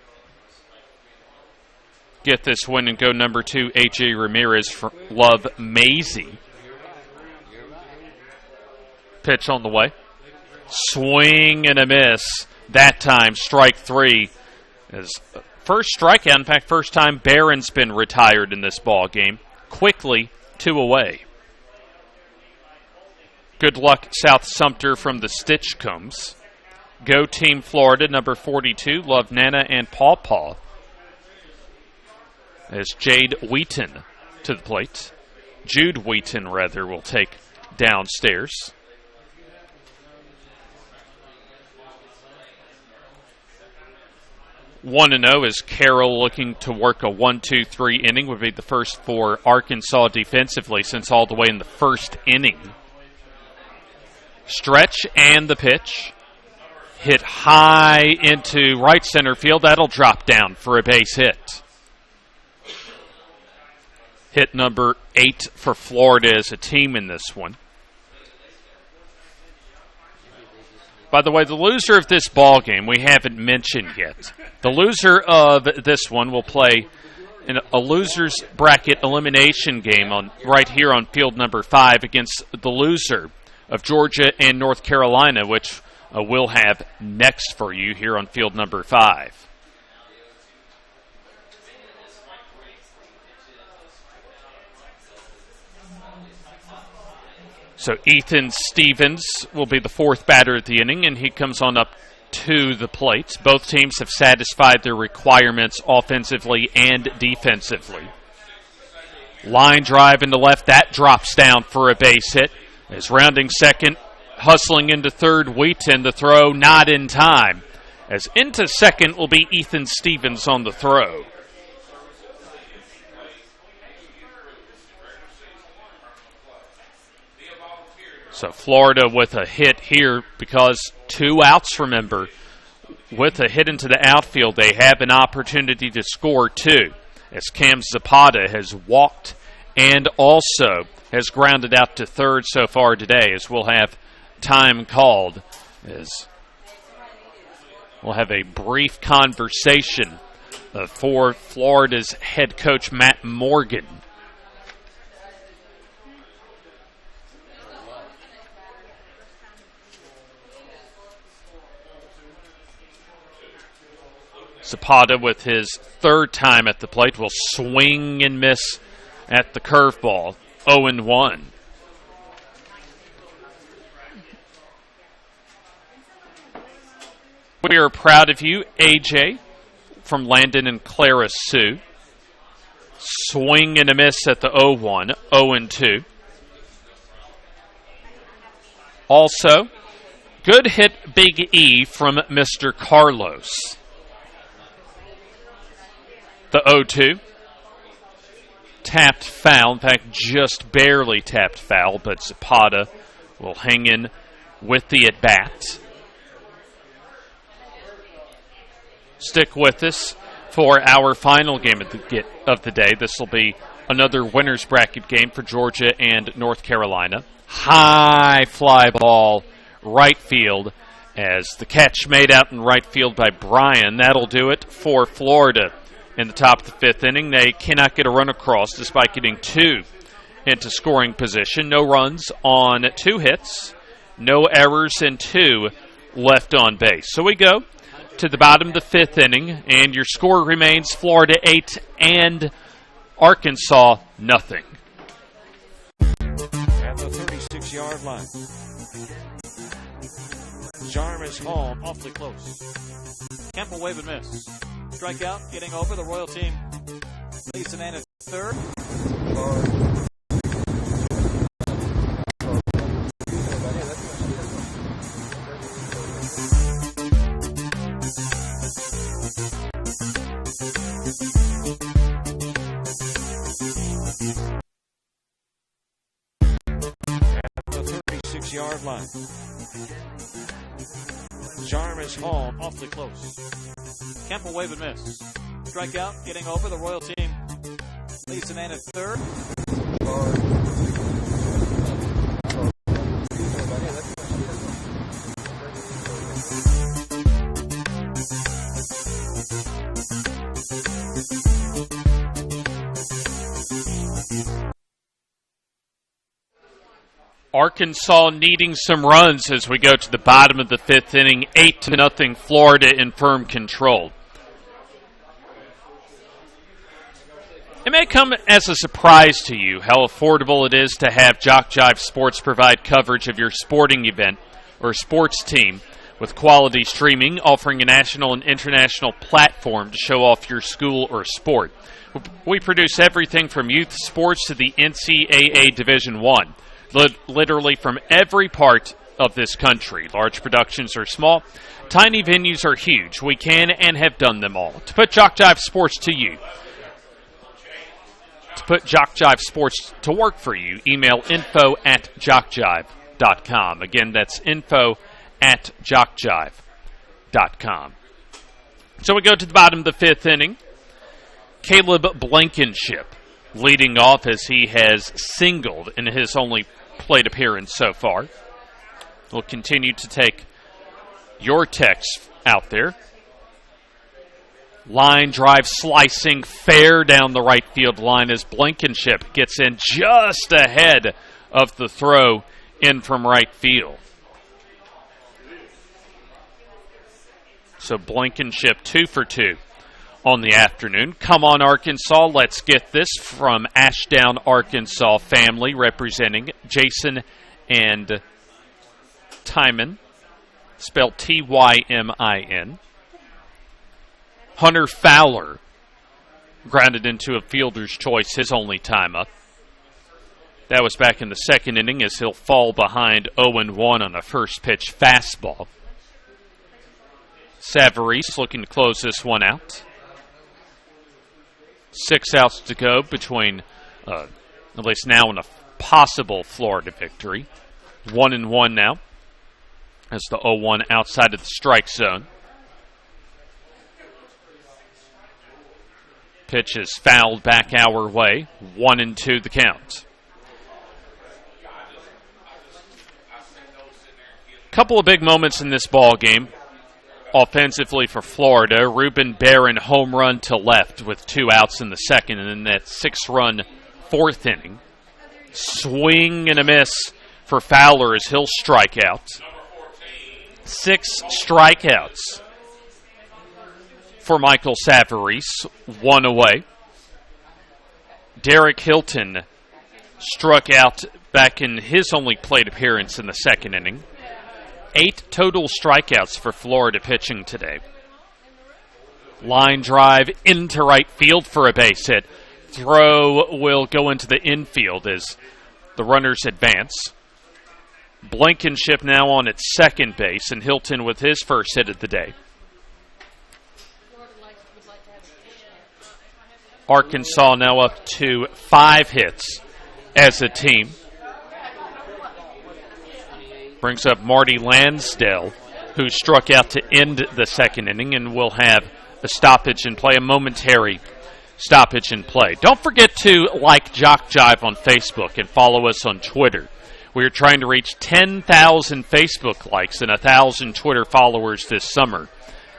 Get this win and go number 2, A.J. Ramirez for Love Maisie. Pitch on the way. Swing and a miss. That time, strike 3. As first strikeout, in fact, first time Barron's been retired in this ball game. Quickly, 2 away. Good luck, South Sumter from the Stitchcombs. Go Team Florida, number 42, Love Nana and Paw Paw. As Jade Wheaton to the plate. Jude Wheaton, rather, will take downstairs. 1-0 is Carroll looking to work a 1-2-3 inning. Would be the first for Arkansas defensively since all the way in the first inning. Stretch and the pitch. Hit high into right center field. That'll drop down for a base hit. Hit number 8 for Florida as a team in this one. By the way, the loser of this ball game we haven't mentioned yet. The loser of this one will play in a loser's bracket elimination game right here on field number 5 against the loser of Georgia and North Carolina, which we'll have next for you here on field number 5. So Ethan Stevens will be the 4th batter of the inning, and he comes on up to the plate. Both teams have satisfied their requirements offensively and defensively. Line drive into left, that drops down for a base hit. As rounding second, hustling into third, Wheaton, the throw not in time. As into second will be Ethan Stevens on the throw. So Florida with a hit here because 2 outs, remember. With a hit into the outfield, they have an opportunity to score 2. As Cam Zapata has walked and also has grounded out to third so far today, as we'll have time called. As we'll have a brief conversation for Florida's head coach, Matt Morgan. Zapata, with his 3rd time at the plate, will swing and miss at the curveball. 0-1. We are proud of you, AJ, from Landon and Clara Sue. Swing and a miss at the 0-1, 0-2. Also, good hit, Big E, from Mr. Carlos. The 0-2. Tapped foul, in fact, just barely tapped foul, but Zapata will hang in with the at-bat. Stick with us for our final game of the day. This will be another winner's bracket game for Georgia and North Carolina. High fly ball, right field, as the catch made out in right field by Bryan. That'll do it for Florida. In the top of the fifth inning, they cannot get a run across despite getting two into scoring position. No runs on 2 hits, no errors, and 2 left on base. So we go to the bottom of the fifth inning, and your score remains Florida 8 and Arkansas nothing. At the 36-yard line. Jarvis Hall Awfully close. Campbell wave and miss. Strikeout, getting over. The Royal team leads the man at third. at the 36-yard line. Jarvis Hall Awfully close. Campbell wave and miss. Strikeout, getting over. The Royal team leads the man at third. Arkansas needing some runs as we go to the bottom of the fifth inning, 8-0 Florida in firm control. It may come as a surprise to you how affordable it is to have JockJive Sports provide coverage of your sporting event or sports team with quality streaming, offering a national and international platform to show off your school or sport. We produce everything from youth sports to the NCAA Division I. Literally from every part of this country. Large productions are small. Tiny venues are huge. We can and have done them all. To put JockJive Sports to you, to put JockJive Sports to work for you, email info@jockjive.com. Again, that's info@jockjive.com. So we go to the bottom of the fifth inning. Caleb Blankenship leading off as he has singled in his only plate appearance so far. We'll continue to take your texts out there. Line drive slicing fair down the right field line as Blankenship gets in just ahead of the throw in from right field. So Blankenship 2 for 2 on the afternoon. Come on, Arkansas, let's get this from Ashdown, Arkansas family representing Jason and Tyman, spelled Tymin. Hunter Fowler grounded into a fielder's choice, his only time up. That was back in the second inning as he'll fall behind 0-1 on a first pitch fastball. Savarese looking to close this one out. 6 outs to go between, at least now, in a possible Florida victory. 1-1 now as the 0-1 outside of the strike zone. Pitch is fouled back our way. 1-2 the count. Couple of big moments in this ball game. Offensively for Florida, Ruben Barron home run to left with 2 outs in the second, and then that 6-run fourth inning. Swing and a miss for Fowler as he'll strike out. 6 strikeouts for Michael Savarese, 1 away. Derek Hilton struck out back in his only plate appearance in the second inning. 8 total strikeouts for Florida pitching today. Line drive into right field for a base hit. Throw will go into the infield as the runners advance. Blankenship now on at second base, and Hilton with his first hit of the day. Arkansas now up to 5 hits as a team. Brings up Marty Lansdale, who struck out to end the second inning, and will have a stoppage in play, a momentary stoppage in play. Don't forget to like JockJive on Facebook and follow us on Twitter. We are trying to reach 10,000 Facebook likes and 1,000 Twitter followers this summer,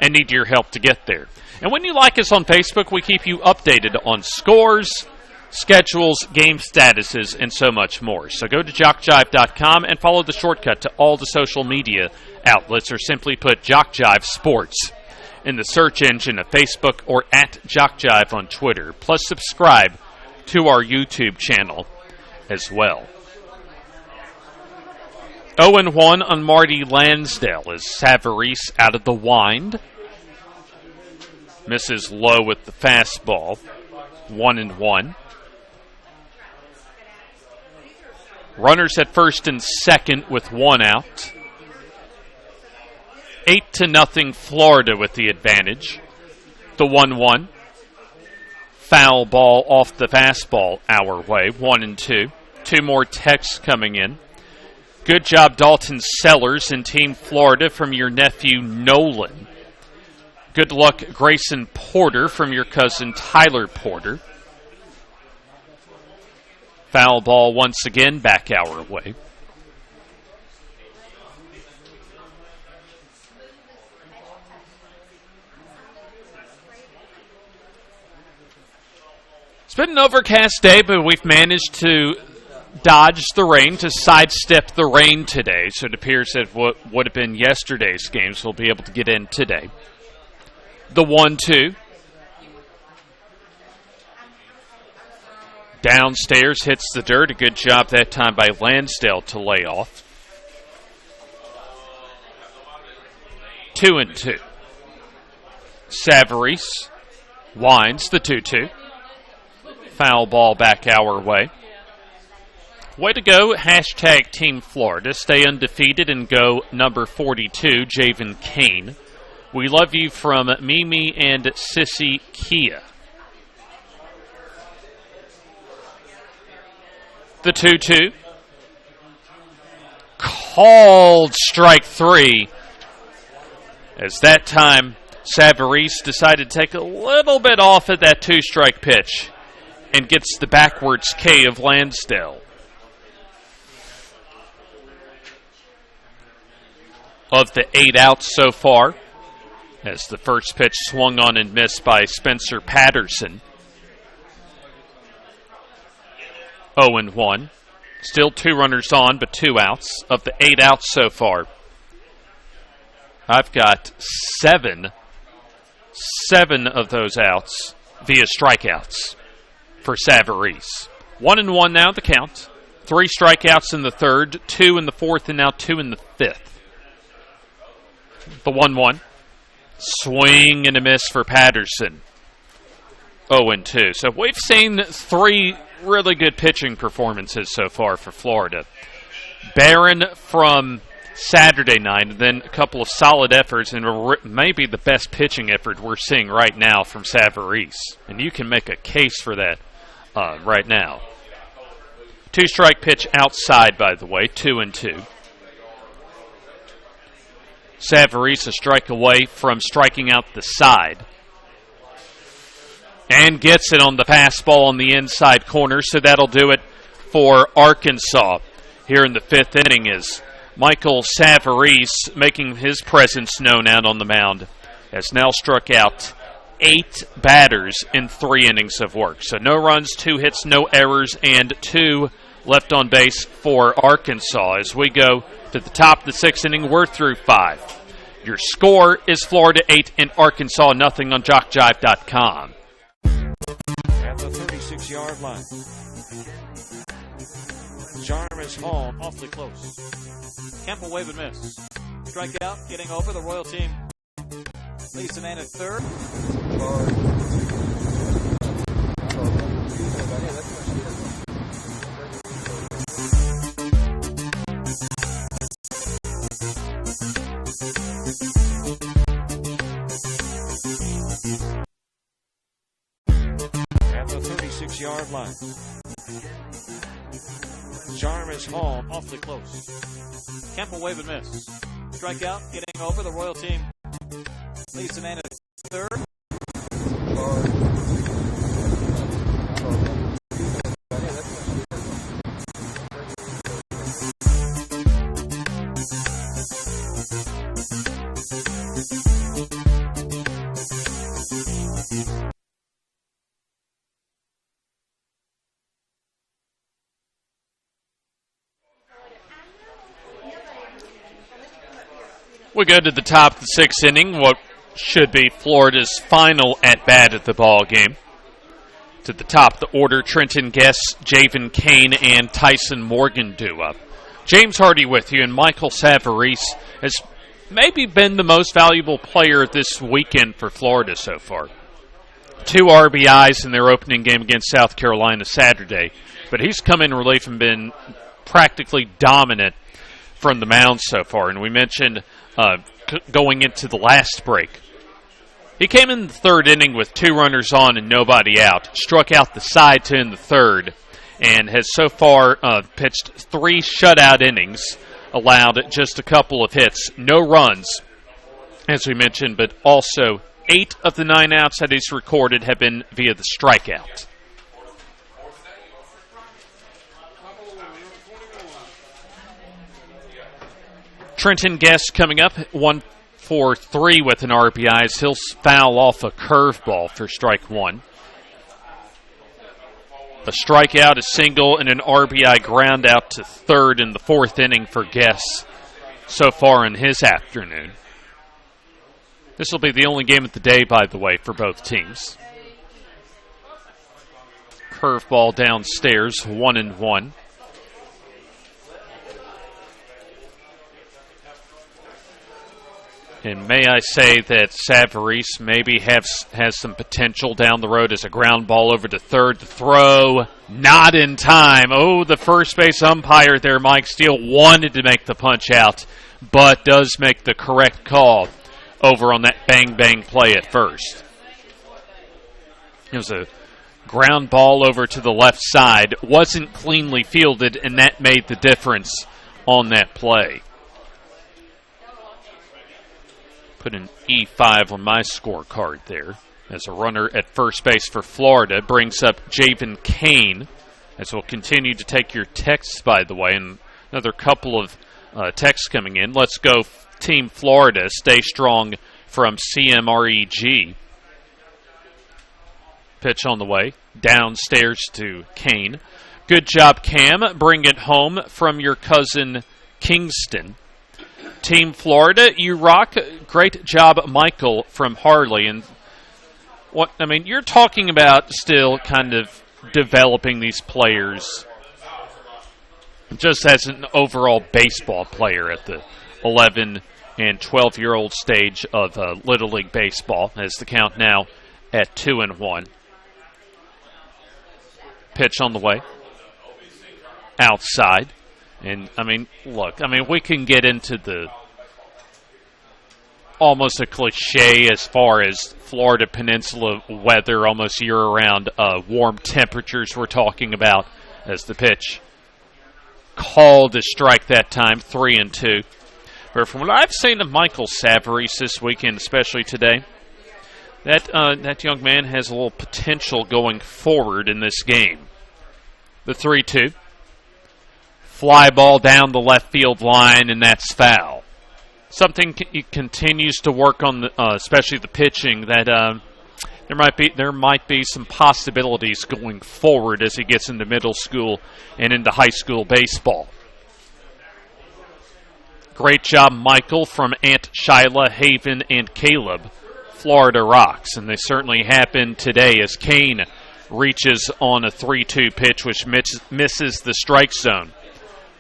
and need your help to get there. And when you like us on Facebook, we keep you updated on scores, schedules, game statuses, and so much more. So go to JockJive.com and follow the shortcut to all the social media outlets, or simply put JockJive Sports in the search engine of Facebook or at JockJive on Twitter. Plus subscribe to our YouTube channel as well. 0-1 on Marty Lansdale as Savarese out of the wind. Misses low with the fastball. 1-1. Runners at first and second with 1 out. 8-0 Florida with the advantage. The 1-1. Foul ball off the fastball our way. 1-2. 2 more texts coming in. Good job, Dalton Sellers and Team Florida, from your nephew Nolan. Good luck, Grayson Porter, from your cousin Tyler Porter. Foul ball once again back our way. It's been an overcast day, but we've managed to dodge the rain, to sidestep the rain today. So it appears that what would have been yesterday's games will be able to get in today. The 1-2. Downstairs, hits the dirt. A good job that time by Lansdale to lay off. 2-2. Savarese winds the 2-2. Foul ball back our way. Way to go, hashtag Team Florida. Stay undefeated and go number 42, Javen Kane. We love you from Mimi and Sissy Kia. The 2-2. Called strike 3. As that time, Savarese decided to take a little bit off at that 2-strike pitch and gets the backwards K of Lansdale. Of the 8 outs so far, as the first pitch swung on and missed by Spencer Patterson. 0-1. Still 2 runners on, but 2 outs. Of the 8 outs so far, I've got 7 of those outs via strikeouts for Savarese. 1-1 now the count. 3 strikeouts in the third, 2 in the fourth, and now 2 in the fifth. The 1-1. Swing and a miss for Patterson. 0-2. So we've seen 3 really good pitching performances so far for Florida. Barron from Saturday night, and then a couple of solid efforts, and maybe the best pitching effort we're seeing right now from Savarese. And you can make a case for that right now. 2-strike pitch outside, by the way, 2-2. Savarese a strike away from striking out the side. And gets it on the fastball on the inside corner, so that'll do it for Arkansas. Here in the 5th inning is Michael Savarese making his presence known out on the mound. Has now struck out 8 batters in 3 innings of work. So no runs, 2 hits, no errors, and 2 left on base for Arkansas. As we go to the top of the 6th inning, we're through 5. Your score is Florida 8 and Arkansas nothing on JockJive.com. At the 36-yard line. Jarvis Hall Awfully close. Camp will wave and miss. Strikeout, getting over. The Royal team leads the man at third. At the 36-yard line. Jarvis Hall Awfully close. Campbell wave and miss. Strikeout, getting over. The Royal team leads the man at third. We go to the top of the sixth inning, what should be Florida's final at-bat at the ball game. To the top of the order, Trenton Guest, Javen Kane, and Tyson Morgan do up. James Hardy with you, and Michael Savarese has maybe been the most valuable player this weekend for Florida so far. 2 RBIs in their opening game against South Carolina Saturday, but he's come in relief and been practically dominant from the mound so far. And we mentioned going into the last break, he came in the third inning with 2 runners on and nobody out, struck out the side to end the third, and has so far pitched 3 shutout innings, allowed just a couple of hits, no runs, as we mentioned, but also 8 of the 9 outs that he's recorded have been via the strikeout. Trenton Guest coming up, 1 for 3 with an RBI as he'll foul off a curveball for strike 1. A strikeout, a single, and an RBI ground out to third in the 4th inning for Guest so far in his afternoon. This will be the only game of the day, by the way, for both teams. Curveball downstairs, 1-1. And may I say that Savarese maybe has some potential down the road as a ground ball over to third. The throw, not in time. Oh, the first base umpire there, Mike Steele, wanted to make the punch out, but does make the correct call over on that bang-bang play at first. It was a ground ball over to the left side. Wasn't cleanly fielded, and that made the difference on that play. Put an E5 on my scorecard there as a runner at first base for Florida. Brings up Javen Kane, as we'll continue to take your texts, by the way, and another couple of texts coming in. Let's go Team Florida. Stay strong from CMREG. Pitch on the way. Downstairs to Kane. Good job, Cam. Bring it home from your cousin Kingston. Team Florida, you rock. Great job, Michael from Harley. And what I mean, you're talking about still kind of developing these players just as an overall baseball player at the 11 and 12-year-old stage of Little League Baseball, as the count now at 2-1. Pitch on the way. Outside. And, I mean, look, I mean, we can get into the almost a cliche as far as Florida Peninsula weather, almost year-round warm temperatures we're talking about as the pitch. Called a strike that time, 3-2. But from what I've seen of Michael Savarese this weekend, especially today, that young man has a little potential going forward in this game. The 3-2. Fly ball down the left field line, and that's foul. Something he continues to work on, especially the pitching, that there might be some possibilities going forward as he gets into middle school and into high school baseball. Great job, Michael, from Aunt Shyla, Haven, and Caleb. Florida rocks, and they certainly happened today as Kane reaches on a 3-2 pitch, which misses the strike zone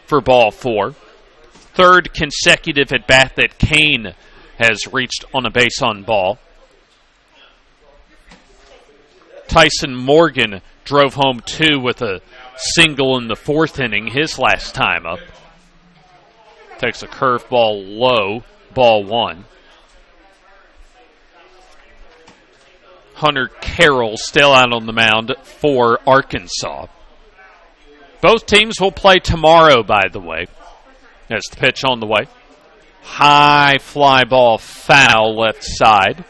for ball 4. third consecutive at-bat that Kane has reached on a base on ball. Tyson Morgan drove home 2 with a single in the 4th inning, his last time up. Takes a curveball low, ball 1. Hunter Carroll still out on the mound for Arkansas. Both teams will play tomorrow, by the way. As the pitch on the way. High fly ball foul left side.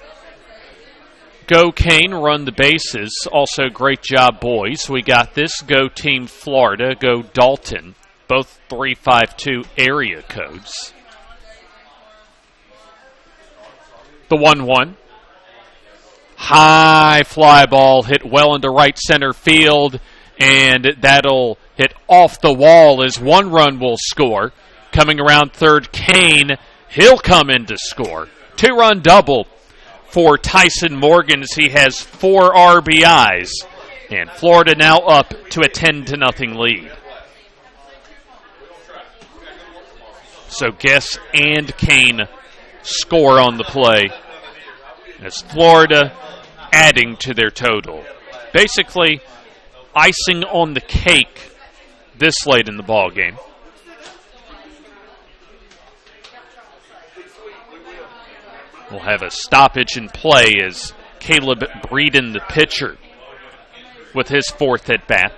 Go Kane, run the bases. Also, great job, boys. We got this. Go Team Florida. Go Dalton. Both 352 area codes. The 1-1. High fly ball hit well into right center field, and that'll hit off the wall as 1 run will score. Coming around third, Kane. He'll come in to score. 2-run double for Tyson Morgan as he has 4 RBIs. And Florida now up to a 10-0 lead. So Guess and Kane score on the play as Florida adding to their total. Basically, icing on the cake this late in the ball game. We'll have a stoppage in play as Caleb Breeden, the pitcher, with his 4th at-bat.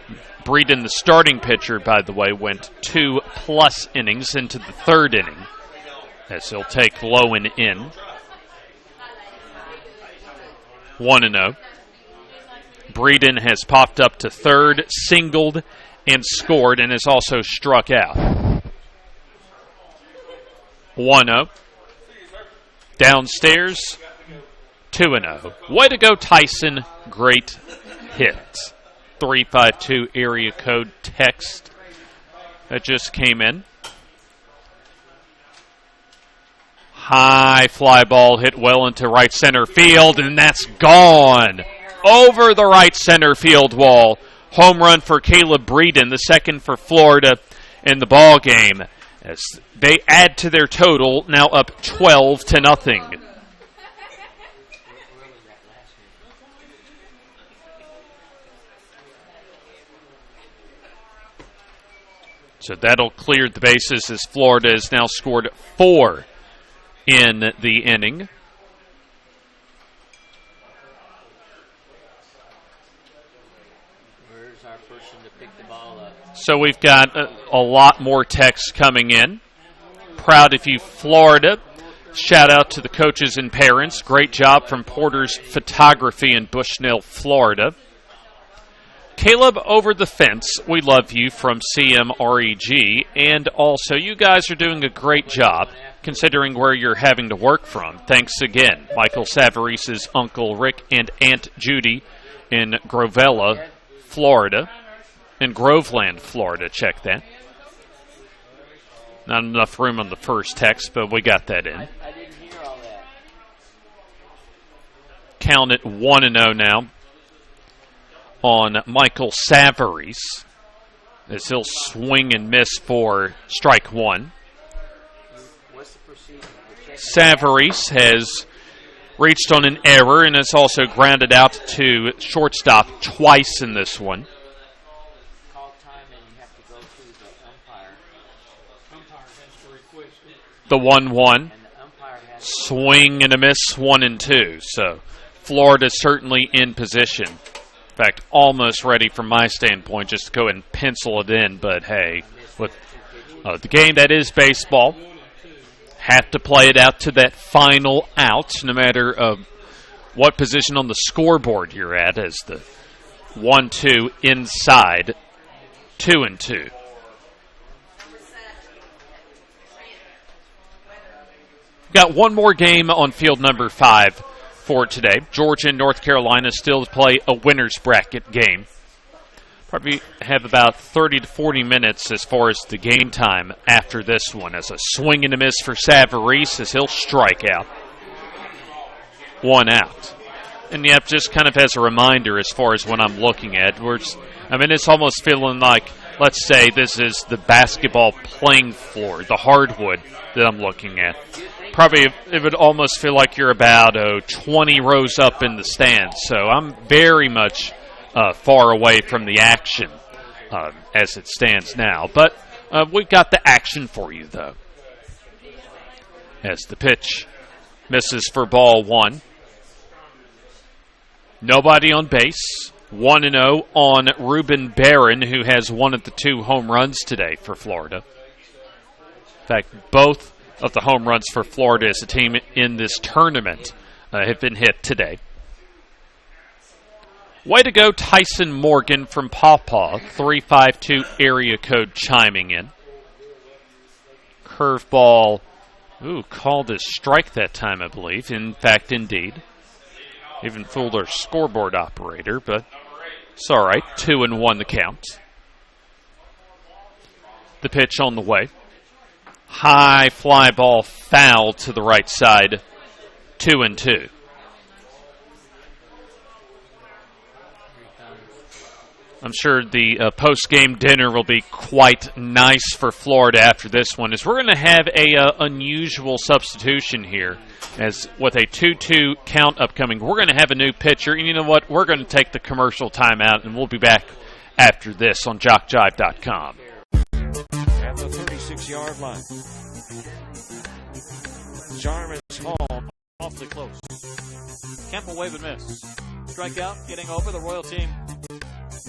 Breeden, the starting pitcher, by the way, went 2+ innings into the 3rd inning as he'll take low and in. 1-0. Breeden has popped up to 3rd, singled, and scored, and has also struck out. 1-0. Downstairs, 2-0. Way to go, Tyson. Great hit. 352 area code text that just came in. High fly ball hit well into right center field, and that's gone. Over the right center field wall. Home run for Caleb Breeden, the 2nd for Florida in the ball game, as they add to their total, now up 12-0. So that'll clear the bases as Florida has now scored 4 in the inning. Where's our person to pick the ball up? So we've got a lot more text coming in. Proud of you, Florida. Shout out to the coaches and parents. Great job from Porter's Photography in Bushnell, Florida. Caleb over the fence, we love you from CMREG. And also, you guys are doing a great job considering where you're having to work from. Thanks again. Michael Savarese's Uncle Rick and Aunt Judy in Grovella, Florida. In Groveland, Florida. Check that. Not enough room on the first text, but we got that in. I didn't hear all that. Count it 1-0 now on Michael Savarese as he'll swing and miss for strike 1. What's the procedure? Savarese has reached on an error and has also grounded out to shortstop twice in this one. Call time and you have to go through the umpire. Umpire has to request it. The 1-1. And the umpire has to Swing and a miss, 1 and 2. So Florida certainly in position. In fact, almost ready from my standpoint just to go and pencil it in. But hey, with the game that is baseball, have to play it out to that final out, no matter what position on the scoreboard you're at, as the 1-2 inside, 2-2. Got one more game on field number 5 for today. Georgia and North Carolina still to play a winner's bracket game. Probably have about 30 to 40 minutes as far as the game time after this one. As a swing and a miss for Savarese as he'll strike out. 1 out. And yep, just kind of as a reminder as far as when I'm looking at, it's almost feeling like let's say this is the basketball playing floor, the hardwood that I'm looking at. Probably it would almost feel like you're about 20 rows up in the stands. So I'm very much far away from the action as it stands now. But we've got the action for you, though. As the pitch misses for ball one. Nobody on base. 1-0 on Ruben Barron, who has one of the 2 home runs today for Florida. In fact, both of the home runs for Florida as a team in this tournament have been hit today. Way to go, Tyson Morgan from Pawpaw, 352 area code chiming in. Curveball, called as strike that time, I believe. In fact, indeed. Even fooled our scoreboard operator, but it's all right. 2-1 the count. The pitch on the way. High fly ball foul to the right side. 2-2. I'm sure the post-game dinner will be quite nice for Florida after this one, as we're going to have a unusual substitution here. As with a 2-2 count upcoming, we're going to have a new pitcher. And you know what? We're going to take the commercial timeout, and we'll be back after this on JockJive.com. At the 36-yard line. Jarman's home, awfully close. Kemp will wave and miss. Strikeout, getting over. The Royal team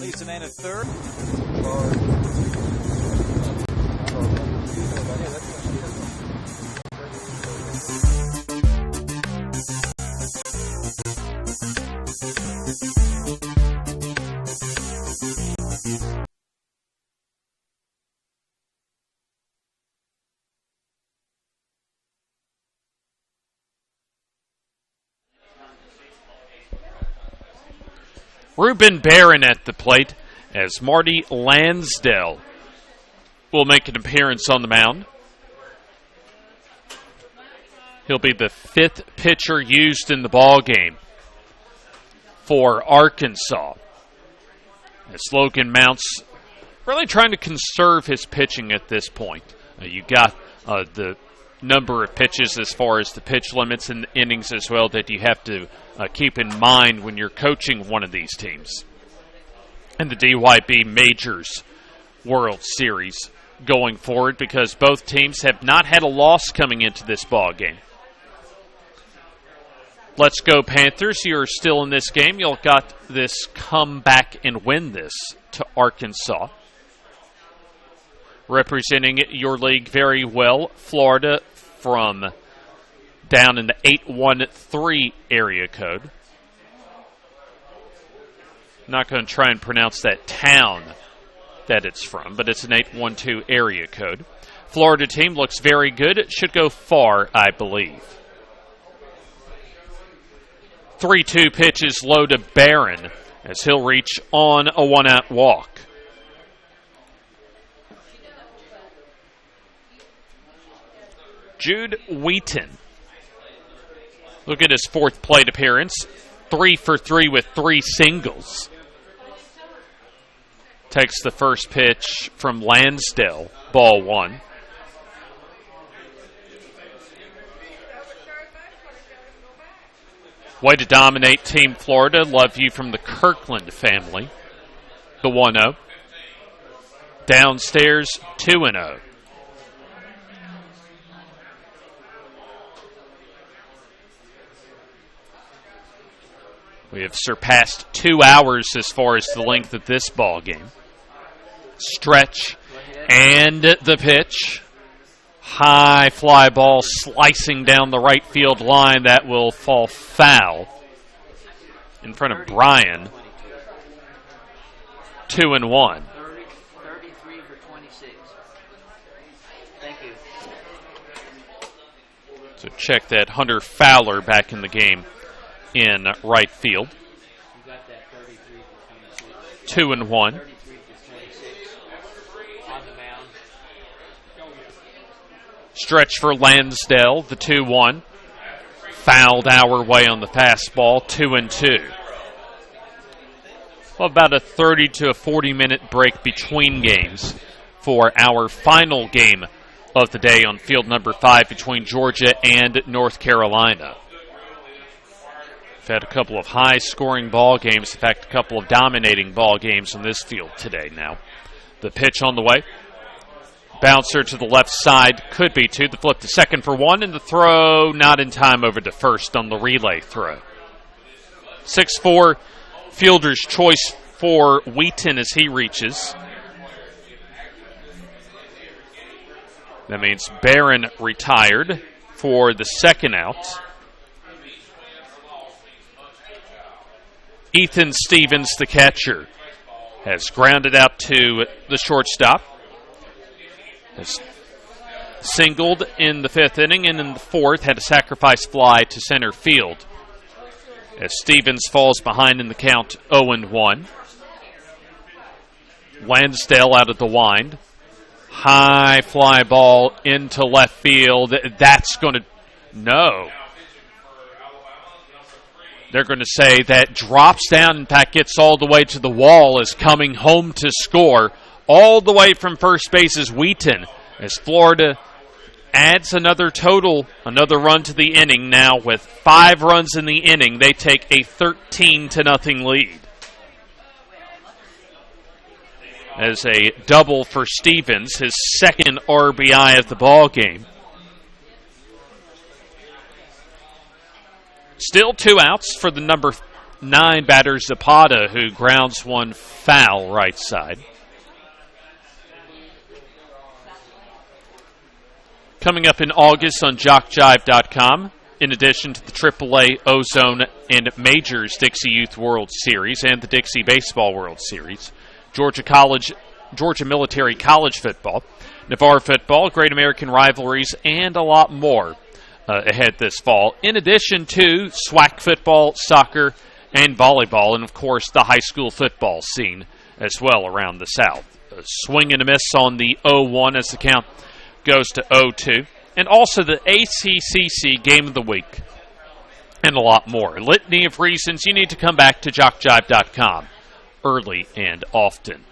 leads the man at third. Ruben Barron at the plate as Marty Lansdale will make an appearance on the mound. He'll be the 5th pitcher used in the ball game for Arkansas. As Logan Mounts really trying to conserve his pitching at this point. You got the number of pitches as far as the pitch limits and innings as well that you have to keep in mind when you're coaching one of these teams. And the DYB Majors World Series going forward, because both teams have not had a loss coming into this ball game. Let's go Panthers. You're still in this game. You'll got this come back and win this to Arkansas. Representing your league very well, Florida from down in the 813 area code. Not going to try and pronounce that town that it's from, but it's an 812 area code. Florida team looks very good. It should go far, I believe. 3-2 pitch is low to Barron as he'll reach on a 1-out walk. Jude Wheaton. Look at his 4th plate appearance. 3 for 3 with 3 singles. Takes the first pitch from Lansdale, ball 1. Way to dominate Team Florida. Love you from the Kirkland family. The 1-0. Downstairs, 2-0. We have surpassed 2 hours as far as the length of this ball game. Stretch and the pitch. High fly ball slicing down the right field line. That will fall foul in front of Brian. 2-1. 33 for 26. Thank you. So check that. Hunter Fowler back in the game in right field. You got that 33 for 26. 2-1. 33 for 26. On the mound. Stretch for Lansdale, the 2-1. Fouled our way on the fastball, 2-2. about a 30 to a 40-minute break between games for our final game of the day on field number 5 between Georgia and North Carolina. We've had a couple of high-scoring ball games. In fact, a couple of dominating ball games on this field today now. The pitch on the way. Bouncer to the left side, could be to the flip to second for one, and the throw not in time over to first on the relay throw. 6-4, fielder's choice for Wheaton as he reaches. That means Barron retired for the second out. Ethan Stevens, the catcher, has grounded out to the shortstop. Has singled in the 5th inning, and in the 4th had a sacrifice fly to center field as Stevens falls behind in the count 0-1. Lansdale out of the wind. High fly ball into left field. That's going to... No. They're going to say that drops down, in fact, gets all the way to the wall, is coming home to score. All the way from first base is Wheaton, as Florida adds another run to the inning. Now with 5 runs in the inning, they take a 13-0 lead. As a double for Stevens, his second RBI of the ball game. Still 2 outs for the number 9 batter Zapata, who grounds one foul right side. Coming up in August on JockJive.com, in addition to the AAA Ozone and Majors Dixie Youth World Series and the Dixie Baseball World Series, Georgia Military College Football, Navarre Football, Great American Rivalries, and a lot more ahead this fall, in addition to SWAC football, soccer, and volleyball, and of course the high school football scene as well around the South. A swing and a miss on the 0-1 as the count goes to 0-2, and also the ACCC Game of the Week, and a lot more. A litany of reasons you need to come back to JockJive.com early and often.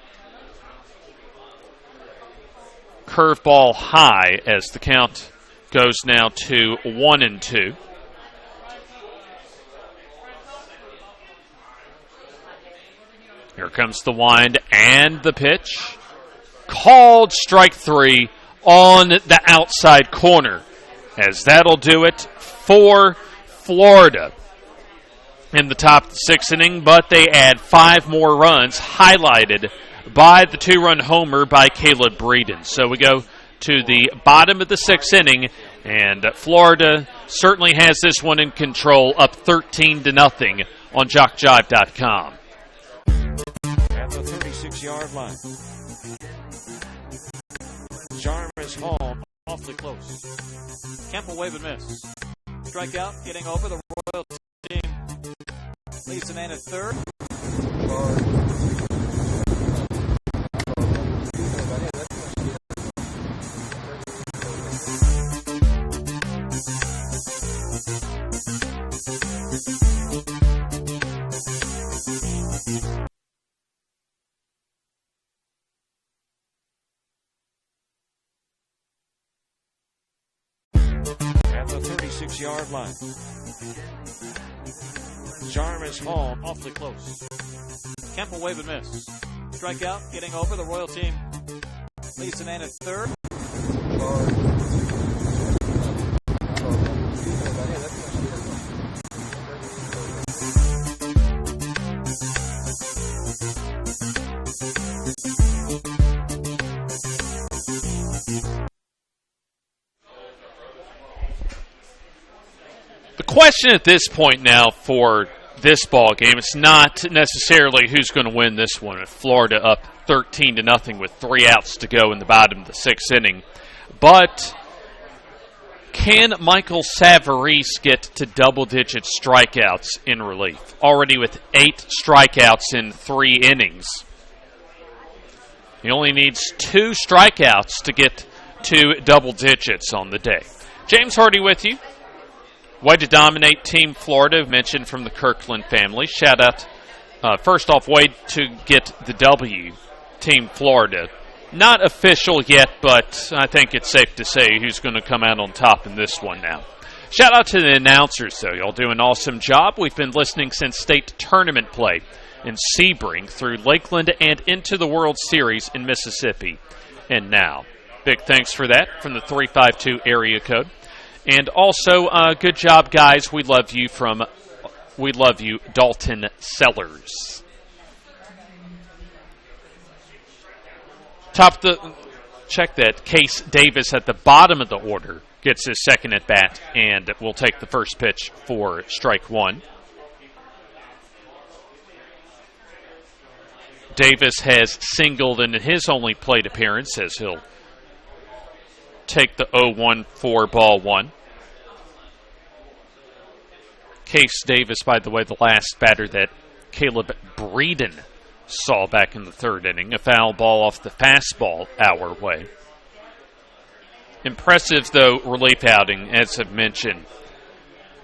Curveball high as the count goes now to 1-2. Here comes the wind and the pitch. Called strike 3 on the outside corner, as that'll do it for Florida in the top of the 6th inning, but they add 5 more runs, highlighted by the 2-run homer by Caleb Breeden. So we go to the bottom of the 6th inning, and Florida certainly has this one in control, up 13-0 on JockJive.com. At the 36-yard line. Charm is home. Awfully close. Kemp will wave and miss. Strikeout, getting over. The Royal team leads the man at third. At the 36-yard line. Charm is home. Awfully close. Kemp will wave and miss. Strikeout, getting over. The Royal team leads the man at third. The question at this point now for this ball game, it's not necessarily who's going to win this one, with Florida up 13-0 with 3 outs to go in the bottom of the 6th inning. But can Michael Savarese get to double-digit strikeouts in relief? Already with 8 strikeouts in 3 innings. He only needs 2 strikeouts to get to double digits on the day. James Hardy with you. Way to dominate Team Florida, mentioned from the Kirkland family. Shout out first off, way to get the W, Team Florida. Not official yet, but I think it's safe to say who's going to come out on top in this one now. Shout out to the announcers, though. Y'all do an awesome job. We've been listening since state tournament play in Sebring through Lakeland and into the World Series in Mississippi. And now, big thanks for that from the 352 area code. And also, good job, guys. We love you, Dalton Sellers. Check that. Case Davis at the bottom of the order gets his second at bat, and will take the first pitch for strike one. Davis has singled in his only plate appearance, as he'll take the 0-1 for ball one. Case Davis, by the way, the last batter that Caleb Breeden saw back in the third inning. A foul ball off the fastball our way. Impressive, though, relief outing, as I've mentioned,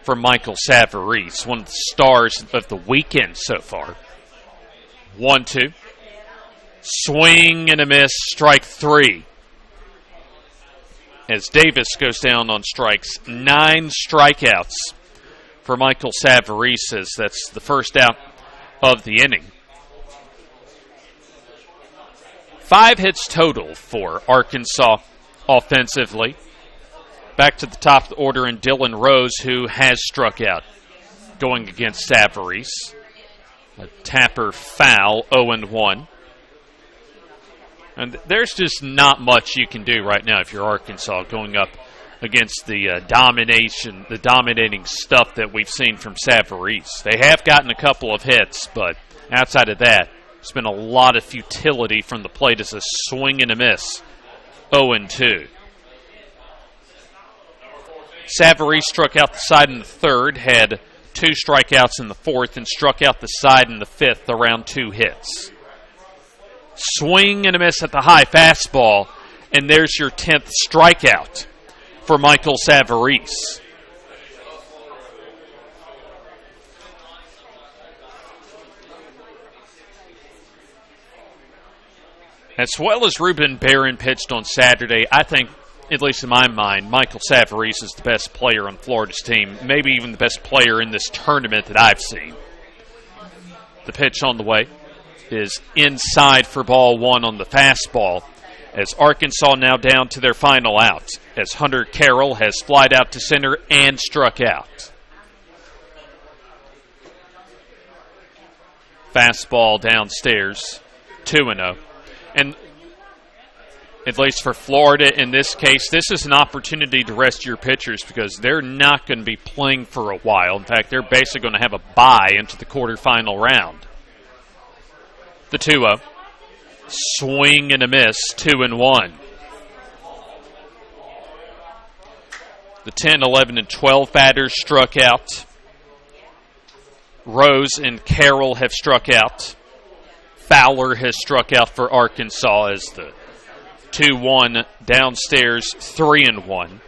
for Michael Savarese, one of the stars of the weekend so far. 1-2. Swing and a miss, strike three. As Davis goes down on strikes, 9 strikeouts for Michael Savarese. That's the first out of the inning. 5 hits total for Arkansas offensively. Back to the top of the order in Dylan Rose, who has struck out going against Savarese. A Tapper foul, 0-1. And there's just not much you can do right now if you're Arkansas going up against the dominating stuff that we've seen from Savarese. They have gotten a couple of hits, but outside of that, there's been a lot of futility from the plate as a swing and a miss. 0-2. Savarese struck out the side in the third, had 2 strikeouts in the fourth, and struck out the side in the fifth, around 2 hits. Swing and a miss at the high fastball, and there's your 10th strikeout for Michael Savarese. As well as Ruben Barron pitched on Saturday, I think, at least in my mind, Michael Savarese is the best player on Florida's team, maybe even the best player in this tournament that I've seen. The pitch on the way is inside for ball one on the fastball, as Arkansas now down to their final out, as Hunter Carroll has flied out to center and struck out. Fastball downstairs, 2-0. And at least for Florida in this case, this is an opportunity to rest your pitchers because they're not going to be playing for a while. In fact, they're basically going to have a bye into the quarterfinal round. The 2-0. Swing and a miss, 2-1. The 10, 11, and 12 batters struck out. Rose and Carroll have struck out. Fowler has struck out for Arkansas as the 2-1 downstairs, 3-1.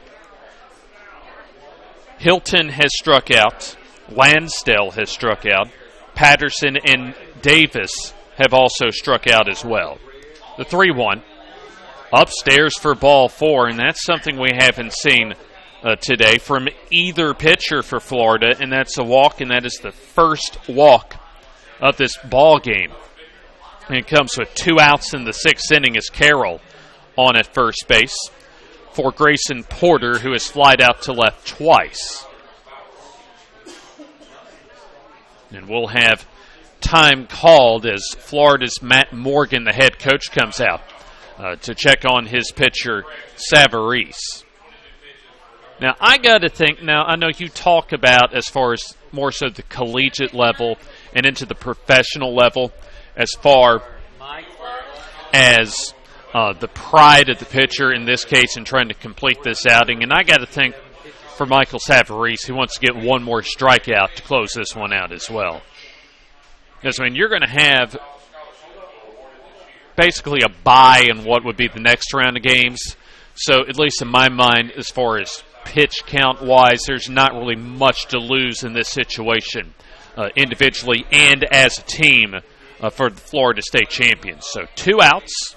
Hilton has struck out. Lansdale has struck out. Patterson and Davis have also struck out as well. The 3-1 upstairs for ball four, and that's something we haven't seen today from either pitcher for Florida, and that's a walk, and that is the first walk of this ball game. And it comes with 2 outs in the 6th inning as Carroll on at first base for Grayson Porter, who has flied out to left twice. And we'll have time called as Florida's Matt Morgan, the head coach, comes out to check on his pitcher, Savarese. Now, I got to think, I know you talk about as far as more so the collegiate level and into the professional level, as far as the pride of the pitcher in this case in trying to complete this outing. And I got to think for Michael Savarese, he wants to get one more strikeout to close this one out as well. Because, you're going to have basically a bye in what would be the next round of games. So, at least in my mind, as far as pitch count-wise, there's not really much to lose in this situation individually and as a team for the Florida State champions. So 2 outs,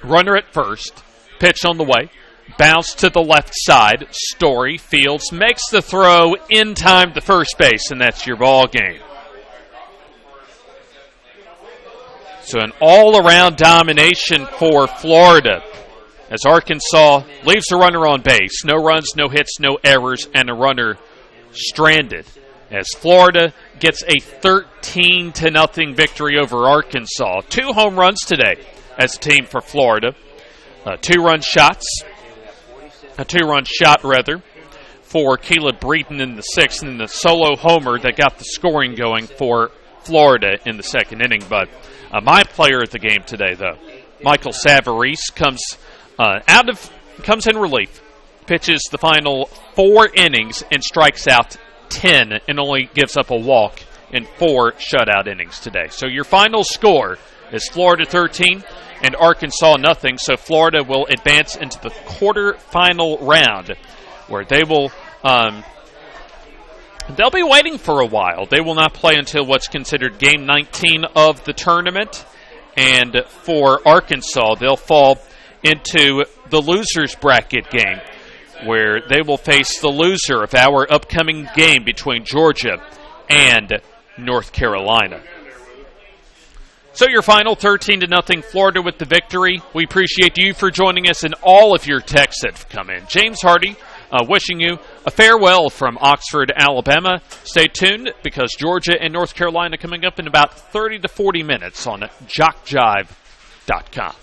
runner at first, pitch on the way, bounce to the left side. Story fields, makes the throw in time to first base, and that's your ball game. So an all-around domination for Florida as Arkansas leaves a runner on base. No runs, no hits, no errors, and a runner stranded as Florida gets a 13-0 victory over Arkansas. 2 home runs today as a team for Florida. 2-run shot for Caleb Breeden in the 6th, and the solo homer that got the scoring going for Florida in the 2nd inning. But my player of the game today, though, Michael Savarese, comes in relief, pitches the final 4 innings and strikes out 10 and only gives up a walk in 4 shutout innings today. So your final score is Florida 13 and Arkansas nothing. So Florida will advance into the quarterfinal round, where they will they'll be waiting for a while. They will not play until what's considered game 19 of the tournament. And for Arkansas, they'll fall into the losers bracket game, where they will face the loser of our upcoming game between Georgia and North Carolina. So your final 13-0 Florida with the victory. We appreciate you for joining us and all of your texts that have come in. James Hardy wishing you a farewell from Oxford, Alabama. Stay tuned because Georgia and North Carolina coming up in about 30 to 40 minutes on JockJive.com.